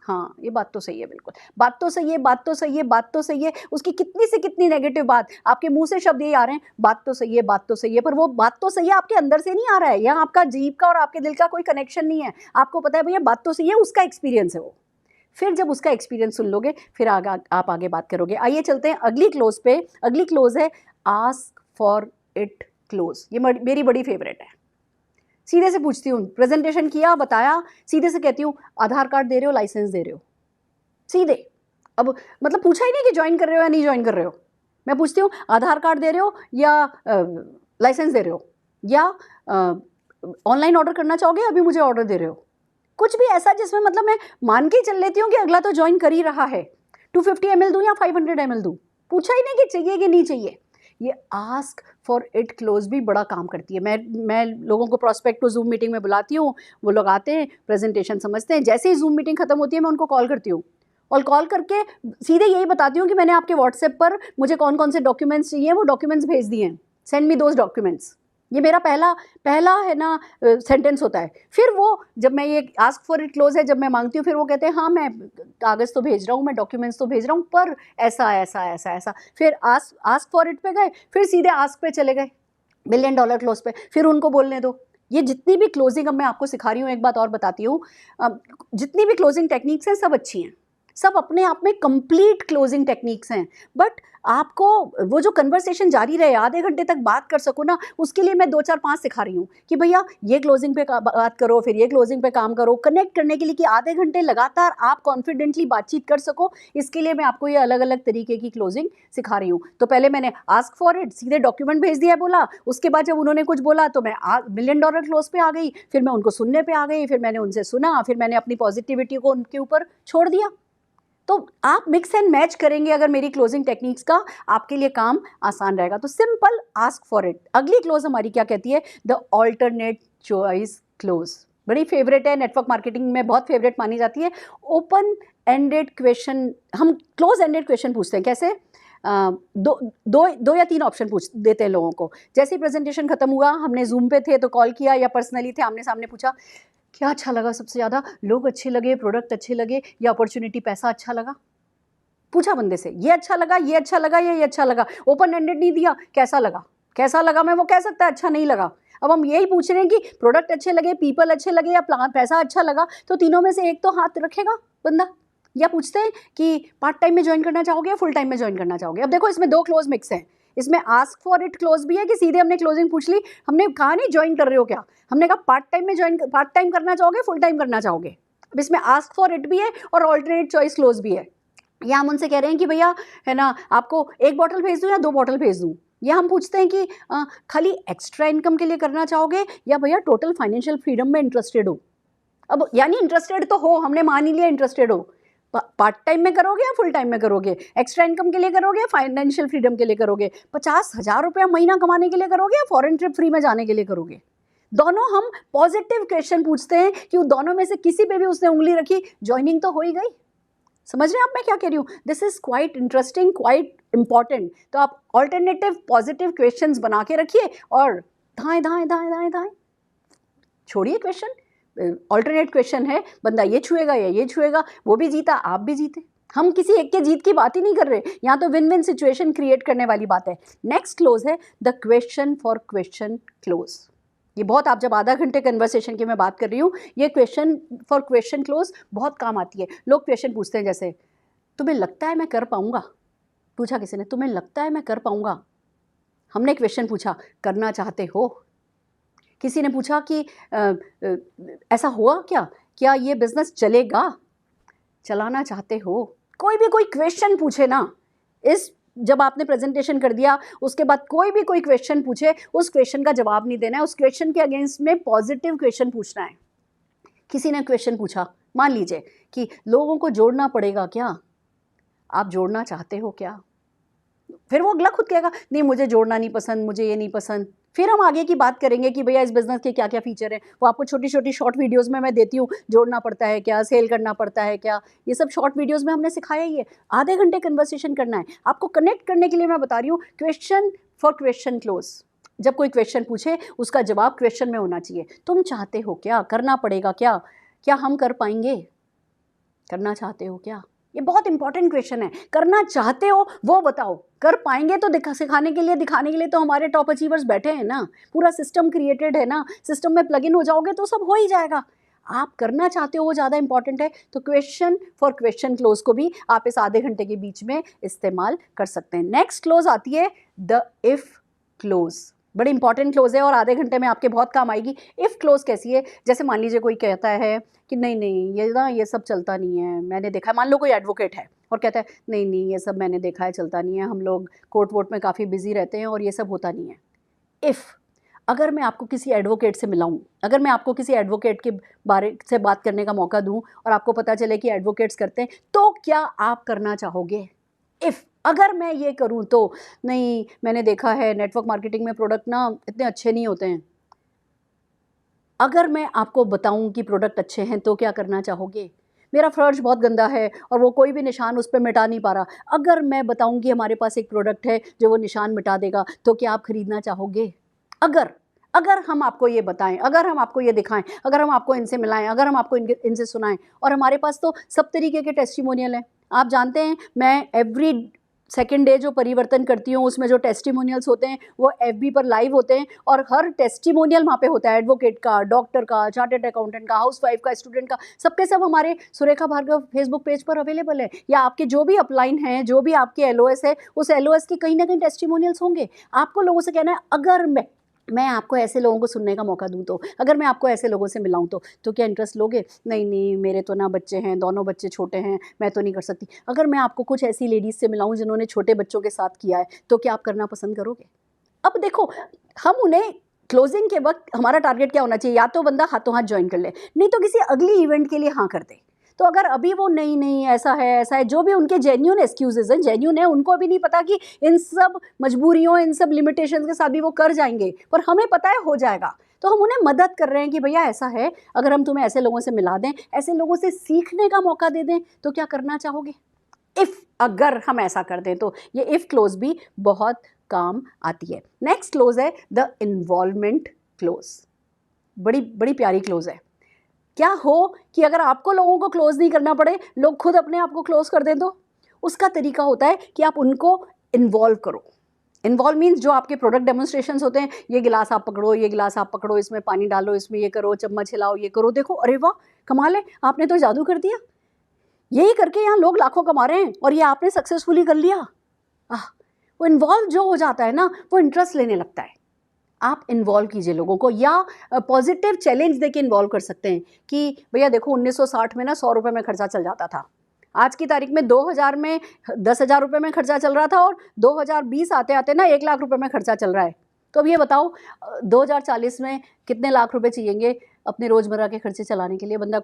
हाँ ये बात तो सही है, बिल्कुल बात तो सही है, बात तो सही है, बात तो सही है। उसकी कितनी से कितनी नेगेटिव बात, आपके मुंह से शब्द ये आ रहे हैं, बात तो सही है, बात तो सही है, पर वो बात तो सही है आपके अंदर से नहीं आ रहा है, यहाँ आपका जीभ का और आपके दिल का कोई कनेक्शन नहीं है। आपको पता है भैया बात तो सही है, उसका एक्सपीरियंस है वो। फिर जब उसका एक्सपीरियंस सुन लोगे फिर आप आगे बात करोगे। आइए चलते हैं अगली क्लोज पे। अगली क्लोज है आस्क फॉर इट क्लोज। ये मेरी बड़ी फेवरेट है। सीधे से पूछती हूँ, प्रेजेंटेशन किया, बताया, सीधे से कहती हूँ आधार कार्ड दे रहे हो, लाइसेंस दे रहे हो, सीधे। अब मतलब पूछा ही नहीं कि ज्वाइन कर रहे हो या नहीं ज्वाइन कर रहे हो, मैं पूछती हूँ आधार कार्ड दे रहे हो या लाइसेंस दे रहे हो, या ऑनलाइन ऑर्डर करना चाहोगे, अभी मुझे ऑर्डर दे रहे हो। कुछ भी ऐसा जिसमें मतलब मैं मान के ही चल लेती हूँ कि अगला तो ज्वाइन कर ही रहा है। 250 ml दूँ या 500 ml दूँ, पूछा ही नहीं कि चाहिए कि नहीं चाहिए। ये आस्क फॉर इट क्लोज भी बड़ा काम करती है। मैं लोगों को प्रॉस्पेक्ट को जूम मीटिंग में बुलाती हूँ, वो लोग आते हैं, प्रेजेंटेशन समझते हैं, जैसे ही जूम मीटिंग खत्म होती है मैं उनको कॉल करती हूँ और कॉल करके सीधे यही बताती हूँ कि मैंने आपके व्हाट्सएप पर मुझे कौन कौन से डॉक्यूमेंट्स चाहिए वो डॉक्यूमेंट्स भेज दिए हैं, सेंड मी दोज डॉक्यूमेंट्स। ये मेरा पहला है ना सेंटेंस होता है। फिर वो जब मैं ये आस्क फॉर इट क्लोज है जब मैं मांगती हूँ, फिर वो कहते हैं हाँ मैं कागज़ तो भेज रहा हूँ, मैं डॉक्यूमेंट्स तो भेज रहा हूँ, पर ऐसा ऐसा ऐसा ऐसा। फिर आस्क फॉर इट पे गए, फिर सीधे आस्क पे चले गए, $1,000,000 क्लोज पे। फिर उनको बोलने दो। ये जितनी भी क्लोजिंग अब मैं आपको सिखा रही हूँ, एक बात और बताती हूँ, जितनी भी क्लोजिंग टेक्निक्स हैं सब अच्छी हैं, सब अपने आप में कंप्लीट क्लोजिंग टेक्निक्स हैं, बट आपको वो जो कन्वर्सेशन जारी रहे, आधे घंटे तक बात कर सको ना, उसके लिए मैं 2 4 5 सिखा रही हूँ कि भैया ये क्लोजिंग पे बात करो, फिर ये क्लोजिंग पे काम करो, कनेक्ट करने के लिए कि आधे घंटे लगातार आप कॉन्फिडेंटली बातचीत कर सको। इसके लिए मैं आपको ये अलग अलग तरीके की क्लोजिंग सिखा रही हूँ। तो पहले मैंने आस्क फॉर इट, सीधे डॉक्यूमेंट भेज दिया बोला, उसके बाद जब उन्होंने कुछ बोला तो मैं $1,000,000 क्लोज पे आ गई, फिर मैं उनको सुनने पे आ गई, फिर मैंने उनसे सुना, फिर मैंने अपनी पॉजिटिविटी को उनके ऊपर छोड़ दिया। तो आप मिक्स एंड मैच करेंगे अगर मेरी क्लोजिंग टेक्निक्स का, आपके लिए काम आसान रहेगा। तो सिंपल आस्क फॉर इट। अगली क्लोज हमारी क्या कहती है, द ऑल्टरनेट चॉइस क्लोज। बड़ी फेवरेट है, नेटवर्क मार्केटिंग में बहुत फेवरेट मानी जाती है। ओपन एंडेड क्वेश्चन, हम क्लोज एंडेड क्वेश्चन पूछते हैं। कैसे? दो या 3 ऑप्शन पूछ देते हैं लोगों को। जैसे ही प्रेजेंटेशन खत्म हुआ, हमने जूम पे थे तो कॉल किया या पर्सनली थे, आमने सामने पूछा क्या अच्छा लगा सबसे ज़्यादा, लोग अच्छे लगे, प्रोडक्ट अच्छे लगे, या अपॉर्चुनिटी, पैसा अच्छा लगा। पूछा बंदे से, ये अच्छा लगा, ये अच्छा लगा, ये अच्छा लगा। ओपन एंडेड नहीं दिया, कैसा लगा, कैसा लगा में वो कह सकता है अच्छा नहीं लगा। अब हम यही पूछ रहे हैं कि प्रोडक्ट अच्छे लगे, पीपल अच्छे लगे, या पैसा अच्छा लगा, तो तीनों में से एक तो हाथ रखेगा बंदा। या पूछते हैं कि पार्ट टाइम में ज्वाइन करना चाहोगे या फुल टाइम में ज्वाइन करना चाहोगे। अब देखो इसमें 2 क्लोज मिक्स हैं। इसमें आस्क फॉर इट क्लोज भी है कि सीधे हमने क्लोजिंग पूछ ली, हमने कहा नहीं ज्वाइन कर रहे हो क्या, हमने कहा पार्ट टाइम करना चाहोगे, फुल टाइम करना चाहोगे। अब इसमें आस्क फॉर इट भी है और ऑल्टरनेट चॉइस क्लोज भी है। या हम उनसे कह रहे हैं कि भैया है ना, आपको 1 बॉटल भेज दूँ या 2 बॉटल भेज दूँ। या हम पूछते हैं कि खाली एक्स्ट्रा इनकम के लिए करना चाहोगे या भैया टोटल फाइनेंशियल फ्रीडम में इंटरेस्टेड हो। अब यानी इंटरेस्टेड तो हो, हमने मान ही लिया इंटरेस्टेड हो। पार्ट टाइम में करोगे या फुल टाइम में करोगे, एक्स्ट्रा इनकम के लिए करोगे या फाइनेंशियल फ्रीडम के लिए करोगे, 50,000 रुपया महीना कमाने के लिए करोगे या फॉरेन ट्रिप फ्री में जाने के लिए करोगे। दोनों हम पॉजिटिव क्वेश्चन पूछते हैं कि उन दोनों में से किसी पे भी उसने उंगली रखी, ज्वाइनिंग तो हो ही गई। समझ रहे हैं आप मैं क्या कह रही हूँ? This is quite interesting, quite important. तो आप ऑल्टरनेटिव पॉजिटिव क्वेश्चंस बना के रखिए और धाएं धाएं धाएं धाएं धाएं छोड़िए क्वेश्चन। ऑल्टरनेट क्वेश्चन है, बंदा ये छुएगा या ये छुएगा, वो भी जीता आप भी जीते। हम किसी एक के जीत की बात ही नहीं कर रहे, यहाँ तो विन विन सिचुएशन क्रिएट करने वाली बात है। नेक्स्ट क्लोज है the question for question close. ये बहुत, आप जब आधा घंटे कन्वर्सेशन की मैं बात कर रही हूँ, ये क्वेश्चन फॉर क्वेश्चन क्लोज बहुत काम आती है। लोग क्वेश्चन पूछते हैं जैसे, तुम्हें लगता है मैं कर पाऊँगा। पूछा किसी ने, तुम्हें लगता है मैं कर पाऊँगा। हमने क्वेश्चन पूछा, करना चाहते हो। किसी ने पूछा कि ऐसा हुआ क्या ये बिजनेस चलेगा, चलाना चाहते हो। कोई भी कोई क्वेश्चन पूछे ना, इस जब आपने प्रेजेंटेशन कर दिया उसके बाद कोई भी कोई क्वेश्चन पूछे उस क्वेश्चन का जवाब नहीं देना है, उस क्वेश्चन के अगेंस्ट में पॉजिटिव क्वेश्चन पूछना है। किसी ने क्वेश्चन पूछा, मान लीजिए कि लोगों को जोड़ना पड़ेगा क्या, आप जोड़ना चाहते हो क्या? फिर वो अगला खुद कहेगा नहीं मुझे जोड़ना नहीं पसंद, मुझे ये नहीं पसंद। फिर हम आगे की बात करेंगे कि भैया इस बिजनेस के क्या क्या फीचर हैं। वो आपको छोटी छोटी शॉर्ट वीडियोस में मैं देती हूँ, जोड़ना पड़ता है क्या, सेल करना पड़ता है क्या, ये सब शॉर्ट वीडियोस में हमने सिखाया ही है। आधे घंटे कन्वर्सेशन करना है आपको कनेक्ट करने के लिए। मैं बता रही हूँ क्वेश्चन फॉर क्वेश्चन क्लोज। जब कोई क्वेश्चन पूछे उसका जवाब क्वेश्चन में होना चाहिए। तुम चाहते हो क्या, करना पड़ेगा क्या, क्या हम कर पाएंगे, करना चाहते हो क्या? ये बहुत इंपॉर्टेंट क्वेश्चन है। करना चाहते हो वो बताओ, कर पाएंगे तो सिखाने के लिए दिखाने के लिए तो हमारे टॉप अचीवर्स बैठे हैं ना, पूरा सिस्टम क्रिएटेड है ना, सिस्टम में प्लग इन हो जाओगे तो सब हो ही जाएगा। आप करना चाहते हो वो ज़्यादा इंपॉर्टेंट है। तो क्वेश्चन फॉर क्वेश्चन क्लोज को भी आप इस आधे घंटे के बीच में इस्तेमाल कर सकते हैं। नेक्स्ट क्लोज आती है द इफ क्लोज। बड़ी इंपॉर्टेंट क्लोज है और आधे घंटे में आपके बहुत काम आएगी। इफ़ क्लोज कैसी है? जैसे मान लीजिए कोई कहता है कि नहीं नहीं ये ना ये सब चलता नहीं है, मैंने देखा है। मान लो कोई एडवोकेट है और कहता है नहीं नहीं ये सब मैंने देखा है चलता नहीं है, हम लोग कोर्ट वोर्ट में काफ़ी बिजी रहते हैं और ये सब होता नहीं है। इफ़ अगर मैं आपको किसी एडवोकेट से मिलाऊं, अगर मैं आपको किसी एडवोकेट के बारे से बात करने का मौका दूं और आपको पता चले कि एडवोकेट्स करते हैं, तो क्या आप करना चाहोगे? इफ़ अगर मैं ये करूं तो नहीं, मैंने देखा है नेटवर्क मार्केटिंग में प्रोडक्ट ना इतने अच्छे नहीं होते हैं। अगर मैं आपको बताऊं कि प्रोडक्ट अच्छे हैं तो क्या करना चाहोगे? मेरा फर्श बहुत गंदा है और वो कोई भी निशान उस पर मिटा नहीं पा रहा। अगर मैं बताऊं कि हमारे पास एक प्रोडक्ट है जो वो निशान मिटा देगा, तो क्या आप खरीदना चाहोगे? अगर अगर हम आपको ये बताएं, अगर हम आपको ये दिखाएं, अगर हम आपको इनसे मिलाएं, अगर हम आपको इनसे सुनाएं, और हमारे पास तो सब तरीके के टेस्टिमोनियल हैं। आप जानते हैं मैं एवरी सेकेंड डे जो परिवर्तन करती हूँ उसमें जो टेस्टिमोनियल्स होते हैं वो एफबी पर लाइव होते हैं, और हर टेस्टिमोनियल वहाँ पे होता है, एडवोकेट का, डॉक्टर का, चार्टर्ड अकाउंटेंट का, हाउसवाइफ का, स्टूडेंट का, सबके सब हमारे सुरेखा भार्गव फेसबुक पेज पर अवेलेबल है। या आपके जो भी अपलाइन हैं, जो भी आपके एलओएस है, उस एलओएस के कहीं ना कहीं टेस्टिमोनियल्स होंगे। आपको लोगों से कहना है अगर मैं आपको ऐसे लोगों को सुनने का मौका दूं तो, अगर मैं आपको ऐसे लोगों से मिलाऊं तो क्या इंटरेस्ट लोगे? नहीं नहीं मेरे तो ना बच्चे हैं, दोनों बच्चे छोटे हैं, मैं तो नहीं कर सकती। अगर मैं आपको कुछ ऐसी लेडीज़ से मिलाऊं जिन्होंने छोटे बच्चों के साथ किया है, तो क्या आप करना पसंद करोगे? अब देखो, हम उन्हें क्लोजिंग के वक्त हमारा टारगेट क्या होना चाहिए? या तो बंदा हाथों हाथ ज्वाइन कर ले, नहीं तो किसी अगली इवेंट के लिए हाँ कर दे। तो अगर अभी वो नहीं नहीं ऐसा है, जो भी उनके जेन्यून एक्सक्यूजेज हैं, जेन्यून है, उनको अभी नहीं पता कि इन सब मजबूरियों, इन सब लिमिटेशंस के साथ भी वो कर जाएंगे, पर हमें पता है हो जाएगा। तो हम उन्हें मदद कर रहे हैं कि भैया ऐसा है, अगर हम तुम्हें ऐसे लोगों से मिला दें, ऐसे लोगों से सीखने का मौका दे दें, तो क्या करना चाहोगे? इफ़ अगर हम ऐसा कर दें तो ये इफ़ क्लोज भी बहुत काम आती है। नेक्स्ट क्लोज है द इन्वॉल्वमेंट क्लोज। बड़ी बड़ी प्यारी क्लोज है। क्या हो कि अगर आपको लोगों को क्लोज नहीं करना पड़े, लोग खुद अपने आप को क्लोज कर दें, तो उसका तरीका होता है कि आप उनको इन्वॉल्व करो। इन्वॉल्व मीन्स जो आपके प्रोडक्ट डेमोन्स्ट्रेशंस होते हैं, ये गिलास आप पकड़ो, ये गिलास आप पकड़ो, इसमें पानी डालो, इसमें ये करो, चम्मच हिलाओ, ये करो, देखो अरे वाह कमाल है, आपने तो जादू कर दिया। यही करके यहाँ लोग लाखों कमा रहे हैं और ये आपने सक्सेसफुली कर लिया। वो इन्वॉल्व जो हो जाता है ना, वो इंटरेस्ट लेने लगता है। आप इन्वॉल्व कीजिए लोगों को, या पॉजिटिव चैलेंज देके इन्वॉल्व कर सकते हैं कि भैया देखो 1960 में ना 100 रुपये में खर्चा चल जाता था, आज की तारीख में 2000 में 10,000 रुपये में खर्चा चल रहा था, और 2020 आते आते ना 1 लाख रुपये में खर्चा चल रहा है। तो अब ये बताओ 2040 में कितने लाख रुपए चाहिएंगे अपने रोज़मर्रा के खर्चे चलाने के लिए? बंदा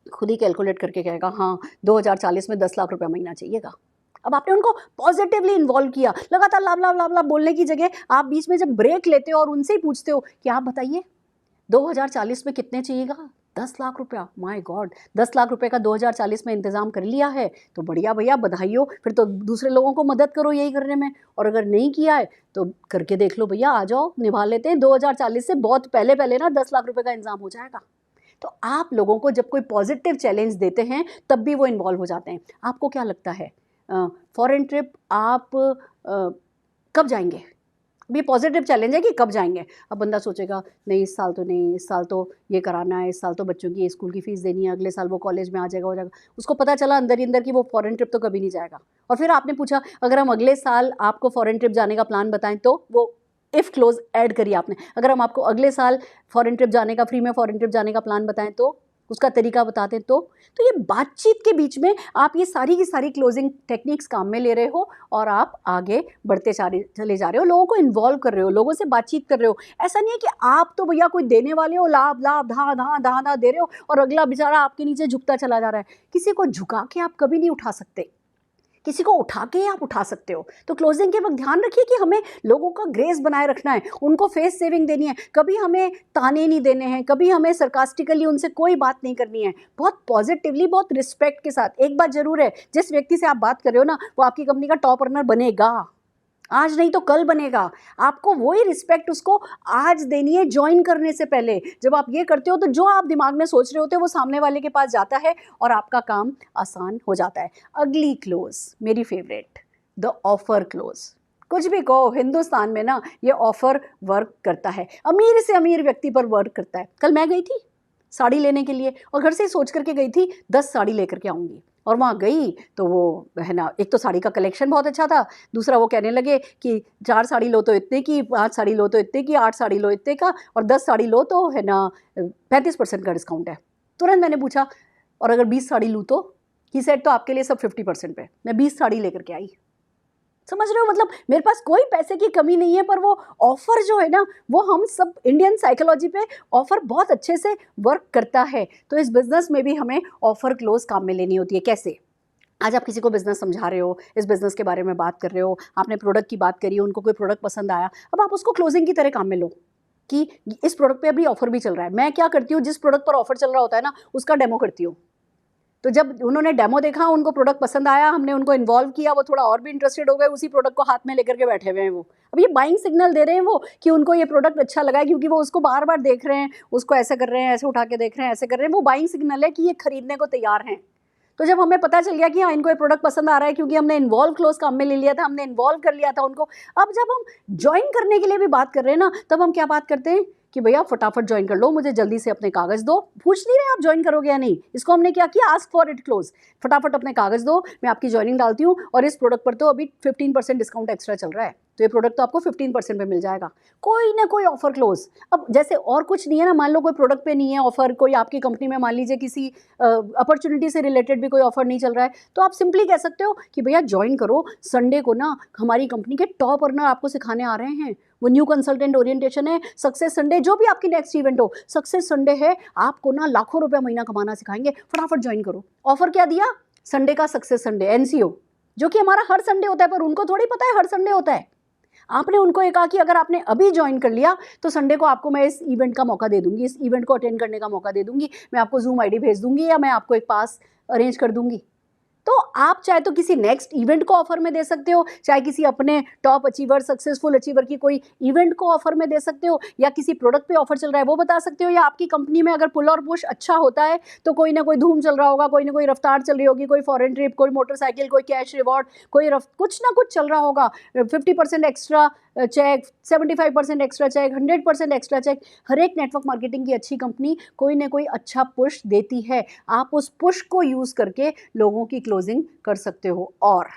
खुद ही कैलकुलेट करके कहेगा हाँ 2040 में 10 लाख रुपया महीना चाहिएगा। अब आपने उनको पॉजिटिवली इन्वॉल्व किया, लगातार लाभ लाभ लाभ लाभ बोलने की जगह आप बीच में जब ब्रेक लेते हो और उनसे ही पूछते हो कि आप बताइए 2040 में कितने चाहिएगा? 10 लाख रुपया। माय गॉड, 10 लाख रुपए का 2040 में इंतजाम कर लिया है तो बढ़िया भैया, बधाई हो। फिर तो दूसरे लोगों को मदद करो यही करने में, और अगर नहीं किया है तो करके देख लो भैया, आ जाओ निभा लेते हैं। 2040 से बहुत पहले पहले ना 10 लाख रुपए का इंतजाम हो जाएगा। तो आप लोगों को जब कोई पॉजिटिव चैलेंज देते हैं तब भी वो इन्वॉल्व हो जाते हैं। आपको क्या लगता है फॉरेन ट्रिप आप कब जाएंगे? ये पॉजिटिव चैलेंज है कि कब जाएंगे। अब बंदा सोचेगा नहीं इस साल तो नहीं, इस साल तो ये कराना है, इस साल तो बच्चों की स्कूल की फ़ीस देनी है, अगले साल वो कॉलेज में आ जाएगा, हो जाएगा। उसको पता चला अंदर ही अंदर कि वो फॉरेन ट्रिप तो कभी नहीं जाएगा। और फिर आपने पूछा अगर हम अगले साल आपको फॉरेन ट्रिप जाने का प्लान बताएं, तो वो इफ़ क्लोज ऐड करिए आपने। अगर हम आपको अगले साल फॉरेन ट्रिप जाने का, फ्री में फॉरेन ट्रिप जाने का प्लान बताएं, तो उसका तरीका बता दें तो ये बातचीत के बीच में आप ये सारी की सारी क्लोजिंग टेक्निक्स काम में ले रहे हो और आप आगे बढ़ते चले जा रहे हो, लोगों को इन्वॉल्व कर रहे हो, लोगों से बातचीत कर रहे हो। ऐसा नहीं है कि आप तो भैया कोई देने वाले हो, लाभ लाभ धा धा धा धा दे रहे हो और अगला बेचारा आपके नीचे झुकता चला जा रहा है। किसी को झुका के आप कभी नहीं उठा सकते, किसी को उठा के आप उठा सकते हो। तो क्लोजिंग के वक्त ध्यान रखिए कि हमें लोगों का ग्रेस बनाए रखना है, उनको फेस सेविंग देनी है, कभी हमें ताने नहीं देने हैं, कभी हमें सरकास्टिकली उनसे कोई बात नहीं करनी है, बहुत पॉजिटिवली, बहुत रिस्पेक्ट के साथ। एक बात जरूर है, जिस व्यक्ति से आप बात कर रहे हो ना, वो आपकी कंपनी का टॉप अर्नर बनेगा, आज नहीं तो कल बनेगा। आपको वही रिस्पेक्ट उसको आज देनी है ज्वाइन करने से पहले। जब आप ये करते हो तो जो आप दिमाग में सोच रहे होते हो वो सामने वाले के पास जाता है और आपका काम आसान हो जाता है। अगली क्लोज मेरी फेवरेट, द ऑफर क्लोज। कुछ भी कहो, हिंदुस्तान में ना ये ऑफर वर्क करता है, अमीर से अमीर व्यक्ति पर वर्क करता है। कल मैं गई थी साड़ी लेने के लिए और घर से ही सोच करके गई थी 10 साड़ी लेकर के आऊँगी, और वहाँ गई तो वो है ना, एक तो साड़ी का कलेक्शन बहुत अच्छा था, दूसरा वो कहने लगे कि 4 साड़ी लो तो इतने की, 5 साड़ी लो तो इतने की, 8 साड़ी लो इतने का, और 10 साड़ी लो तो है ना 35% का डिस्काउंट है। तुरंत मैंने पूछा और अगर 20 साड़ी लूँ तो? ही सेड तो आपके लिए सब 50% पे। मैं 20 साड़ी लेकर के आई। समझ रहे हो, मतलब मेरे पास कोई पैसे की कमी नहीं है, पर वो ऑफर जो है ना, वो हम सब इंडियन साइकोलॉजी पे ऑफर बहुत अच्छे से वर्क करता है। तो इस बिजनेस में भी हमें ऑफर क्लोज काम में लेनी होती है। कैसे? आज आप किसी को बिजनेस समझा रहे हो, इस बिजनेस के बारे में बात कर रहे हो, आपने प्रोडक्ट की बात करी, उनको कोई प्रोडक्ट पसंद आया, अब आप उसको क्लोजिंग की तरह काम में लो कि इस प्रोडक्ट पे अभी ऑफर भी चल रहा है। मैं क्या करती हूँ, जिस प्रोडक्ट पर ऑफर चल रहा होता है ना, उसका डेमो करती हूँ। तो जब उन्होंने डेमो देखा, उनको प्रोडक्ट पसंद आया, हमने उनको इन्वॉल्व किया, वो थोड़ा और भी इंटरेस्टेड हो गए, उसी प्रोडक्ट को हाथ में लेकर के बैठे हुए हैं वो। अब ये बाइंग सिग्नल दे रहे हैं वो कि उनको ये प्रोडक्ट अच्छा लगा है, क्योंकि वो उसको बार बार देख रहे हैं, उसको ऐसे कर रहे हैं, ऐसे उठा के देख रहे हैं, ऐसे कर रहे हैं। वो बाइंग सिग्नल है कि ये खरीदने को तैयार हैं। तो जब हमें पता चल गया कि हाँ, इनको ये प्रोडक्ट पसंद आ रहा है, क्योंकि हमने इन्वॉल्व क्लोज काम में ले लिया था, हमने इन्वॉल्व कर लिया था उनको। अब जब हम ज्वाइन करने के लिए भी बात कर रहे हैं ना, तब हम क्या बात करते हैं कि भैया फटाफट ज्वाइन कर लो, मुझे जल्दी से अपने कागज दो। पूछ नहीं रहे आप ज्वाइन करोगे या नहीं, इसको हमने क्या किया, आस्क फॉर इट क्लोज। फटाफट अपने कागज दो, मैं आपकी ज्वाइनिंग डालती हूँ, और इस प्रोडक्ट पर तो अभी 15% डिस्काउंट एक्स्ट्रा चल रहा है, तो ये प्रोडक्ट तो आपको 15% पे मिल जाएगा। कोई ना कोई ऑफर क्लोज। अब जैसे और कुछ नहीं है ना, मान लो कोई प्रोडक्ट पे नहीं है ऑफर, कोई आपकी कंपनी में मान लीजिए किसी अपॉर्चुनिटी से रिलेटेड भी कोई ऑफर नहीं चल रहा है, तो आप सिंपली कह सकते हो कि भैया ज्वाइन करो, संडे को ना हमारी कंपनी के टॉप अर्नर आपको सिखाने आ रहे हैं, वो न्यू कंसल्टेंट ओरिएंटेशन है, सक्सेस संडे, जो भी आपकी नेक्स्ट इवेंट हो, सक्सेस संडे है, आपको ना लाखों रुपया महीना कमाना सिखाएंगे, फटाफट ज्वाइन करो। ऑफर क्या दिया? संडे का सक्सेस संडे, एनसीओ, जो कि हमारा हर संडे होता है, पर उनको थोड़ी पता है हर संडे होता है। आपने उनको ये कहा कि अगर आपने अभी ज्वाइन कर लिया तो संडे को आपको मैं इस इवेंट का मौका दे दूंगी, इस इवेंट को अटेंड करने का मौका दे दूंगी, मैं आपको जूम आईडी भेज दूंगी, या मैं आपको एक पास अरेंज कर दूंगी। तो आप चाहे तो किसी नेक्स्ट इवेंट को ऑफर में दे सकते हो, चाहे किसी अपने टॉप अचीवर, सक्सेसफुल अचीवर की कोई इवेंट को ऑफर में दे सकते हो, या किसी प्रोडक्ट पे ऑफर चल रहा है वो बता सकते हो, या आपकी कंपनी में अगर पुल और पुश अच्छा होता है तो कोई ना कोई धूम चल रहा होगा, कोई ना कोई रफ्तार चल रही होगी, कोई फॉरेन ट्रिप, कोई मोटरसाइकिल, कोई कैश रिवॉर्ड, कोई कुछ ना कुछ चल रहा होगा, 50% extra cheque, 75% extra cheque, 100% extra cheque. हर एक नेटवर्क मार्केटिंग की अच्छी कंपनी कोई ना कोई अच्छा पुश देती है, आप उस पुश को यूज़ करके लोगों की क्लोजिंग कर सकते हो। और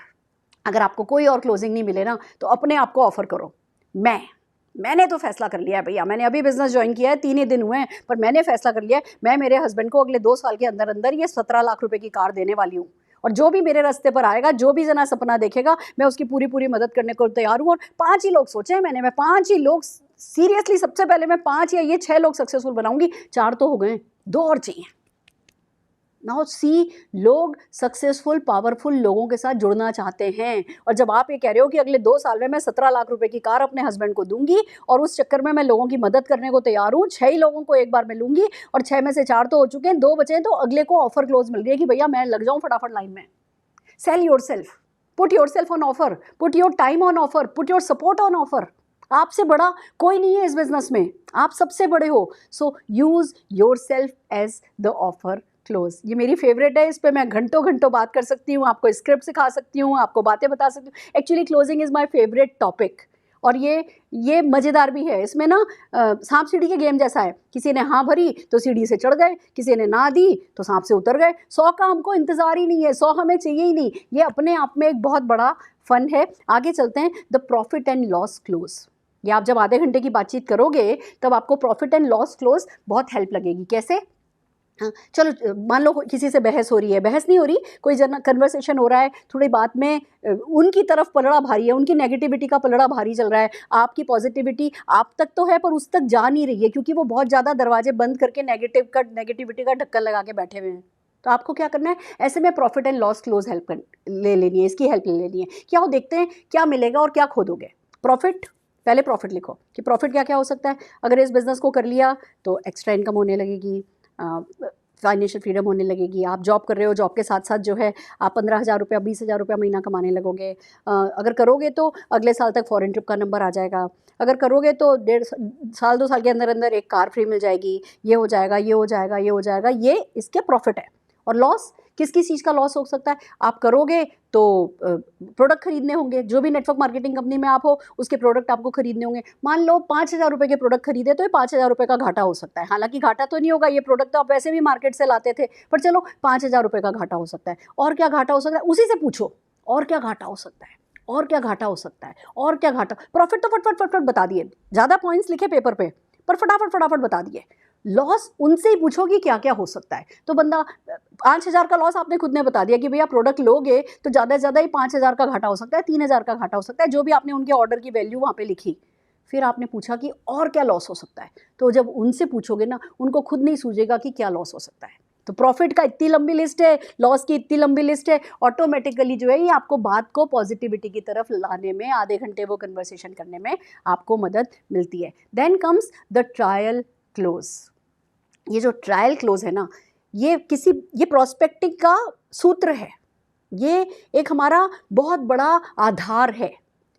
अगर आपको कोई और क्लोजिंग नहीं मिले ना, तो अपने आप को ऑफर करो। मैंने तो फैसला कर लिया है भैया, मैंने अभी बिजनेस ज्वाइन किया है, 3 ही दिन हुए हैं, पर मैंने फैसला कर लिया है, मैं मेरे हस्बैंड को अगले 2 साल के अंदर अंदर ये 17 लाख रुपए की कार देने वाली हूँ, और जो भी मेरे रास्ते पर आएगा, जो भी जना सपना देखेगा, मैं उसकी पूरी पूरी मदद करने को तैयार हूँ। और 5 ही लोग सोचे हैं मैंने, मैं 5 ही लोग, सीरियसली सबसे पहले मैं 5 या ये 6 लोग सक्सेसफुल बनाऊंगी, 4 तो हो गए, 2 और चाहिए। नाउ सी, लोग सक्सेसफुल पावरफुल लोगों के साथ जुड़ना चाहते हैं, और जब आप ये कह रहे हो कि अगले 2 साल में मैं 17 लाख रुपए की कार अपने हस्बैंड को दूंगी, और उस चक्कर में मैं लोगों की मदद करने को तैयार हूँ, 6 ही लोगों को एक बार मैं लूंगी, और 6 में से 4 तो हो चुके हैं, 2 बचे हैं, तो अगले को ऑफर क्लोज मिल रही है कि भैया मैं लग जाऊँ फटाफट लाइन में। Cell yourself, put yourself on offer, put your time on offer, put your support on offer. आपसे बड़ा कोई नहीं है इस बिजनेस में, आप सबसे बड़े हो। So use yourself as the offer close. ये मेरी फेवरेट है, इस पे मैं घंटों घंटों बात कर सकती हूँ, आपको स्क्रिप्ट सिखा सकती हूँ, आपको बातें बता सकती हूँ। Actually closing is my favourite topic, और ये मज़ेदार भी है। इसमें ना सांप सीढ़ी के गेम जैसा है, किसी ने हाँ भरी तो सीढ़ी से चढ़ गए, किसी ने ना दी तो सांप से उतर गए। 100 का हमको इंतज़ार ही नहीं है, 100 हमें चाहिए ही नहीं। ये अपने आप में एक बहुत बड़ा फन है। आगे चलते हैं, the profit and loss close. ये आप जब आधे घंटे की बातचीत करोगे तब आपको प्रॉफिट एंड लॉस क्लोज बहुत हेल्प लगेगी। कैसे? हाँ, चलो मान लो किसी से बहस हो रही है, बहस नहीं हो रही, कोई जना कन्वर्सेशन हो रहा है, थोड़ी बात में उनकी तरफ पलड़ा भारी है, उनकी नेगेटिविटी का पलड़ा भारी चल रहा है, आपकी पॉजिटिविटी आप तक तो है पर उस तक जा नहीं रही है, क्योंकि वो बहुत ज़्यादा दरवाजे बंद करके नेगेटिविटी का ढक्कन लगा के बैठे हुए हैं। तो आपको क्या करना है, ऐसे में प्रॉफिट एंड लॉस क्लोज ले लेनी है, इसकी हेल्प ले लेनी है। क्या हो, देखते हैं क्या मिलेगा और क्या खो दोगे। प्रॉफिट, पहले प्रॉफिट लिखो कि प्रॉफिट क्या क्या हो सकता है। अगर इस बिज़नेस को कर लिया तो एक्स्ट्रा इनकम होने लगेगी, फाइनेंशियल फ्रीडम होने लगेगी। आप जॉब कर रहे हो, जॉब के साथ साथ जो है आप 15,000 रुपया 20,000 रुपया महीना कमाने लगोगे। अगर करोगे तो अगले साल तक फॉरेन ट्रिप का नंबर आ जाएगा। अगर करोगे तो 1.5 साल 2 साल के अंदर अंदर एक कार फ्री मिल जाएगी। ये हो जाएगा, ये हो जाएगा, ये हो जाएगा। ये इसके प्रॉफिट है। और लॉस, किस किस चीज़ का लॉस हो सकता है। आप करोगे तो प्रोडक्ट खरीदने होंगे, जो भी नेटवर्क मार्केटिंग कंपनी में आप हो उसके प्रोडक्ट आपको खरीदने होंगे। मान लो 5,000 रुपये के प्रोडक्ट खरीदे तो ये 5,000 रुपये का घाटा हो सकता है। हालांकि घाटा तो नहीं होगा, ये प्रोडक्ट तो आप वैसे भी मार्केट से लाते थे, पर चलो 5,000 रुपये का घाटा हो सकता है। और क्या घाटा हो सकता है, उसी से पूछो और क्या घाटा हो सकता है, और क्या घाटा हो सकता है, और क्या घाटा। प्रॉफिट तो फटफट फटफट बता दिए, ज़्यादा पॉइंट्स लिखे पेपर पे, पर फटाफट फटाफट बता दिए। लॉस उनसे ही पूछोगी क्या क्या हो सकता है। तो बंदा 5,000 का लॉस आपने खुद ने बता दिया कि भैया प्रोडक्ट लोगे तो ज़्यादा से ज़्यादा ही 5,000 का घाटा हो सकता है, 3,000 का घाटा हो सकता है, जो भी आपने उनके ऑर्डर की वैल्यू वहाँ पे लिखी। फिर आपने पूछा कि और क्या लॉस हो सकता है। तो जब उनसे पूछोगे ना, उनको खुद नहीं सूझेगा कि क्या लॉस हो सकता है। तो प्रॉफिट का इतनी लंबी लिस्ट है, लॉस की इतनी लंबी लिस्ट है, ऑटोमेटिकली जो है ये आपको बात को पॉजिटिविटी की तरफ लाने में, आधे घंटे वो कन्वर्सेशन करने में आपको मदद मिलती है। Then comes the trial close. ये जो ट्रायल क्लोज है ना, ये प्रोस्पेक्टिंग का सूत्र है। ये एक हमारा बहुत बड़ा आधार है।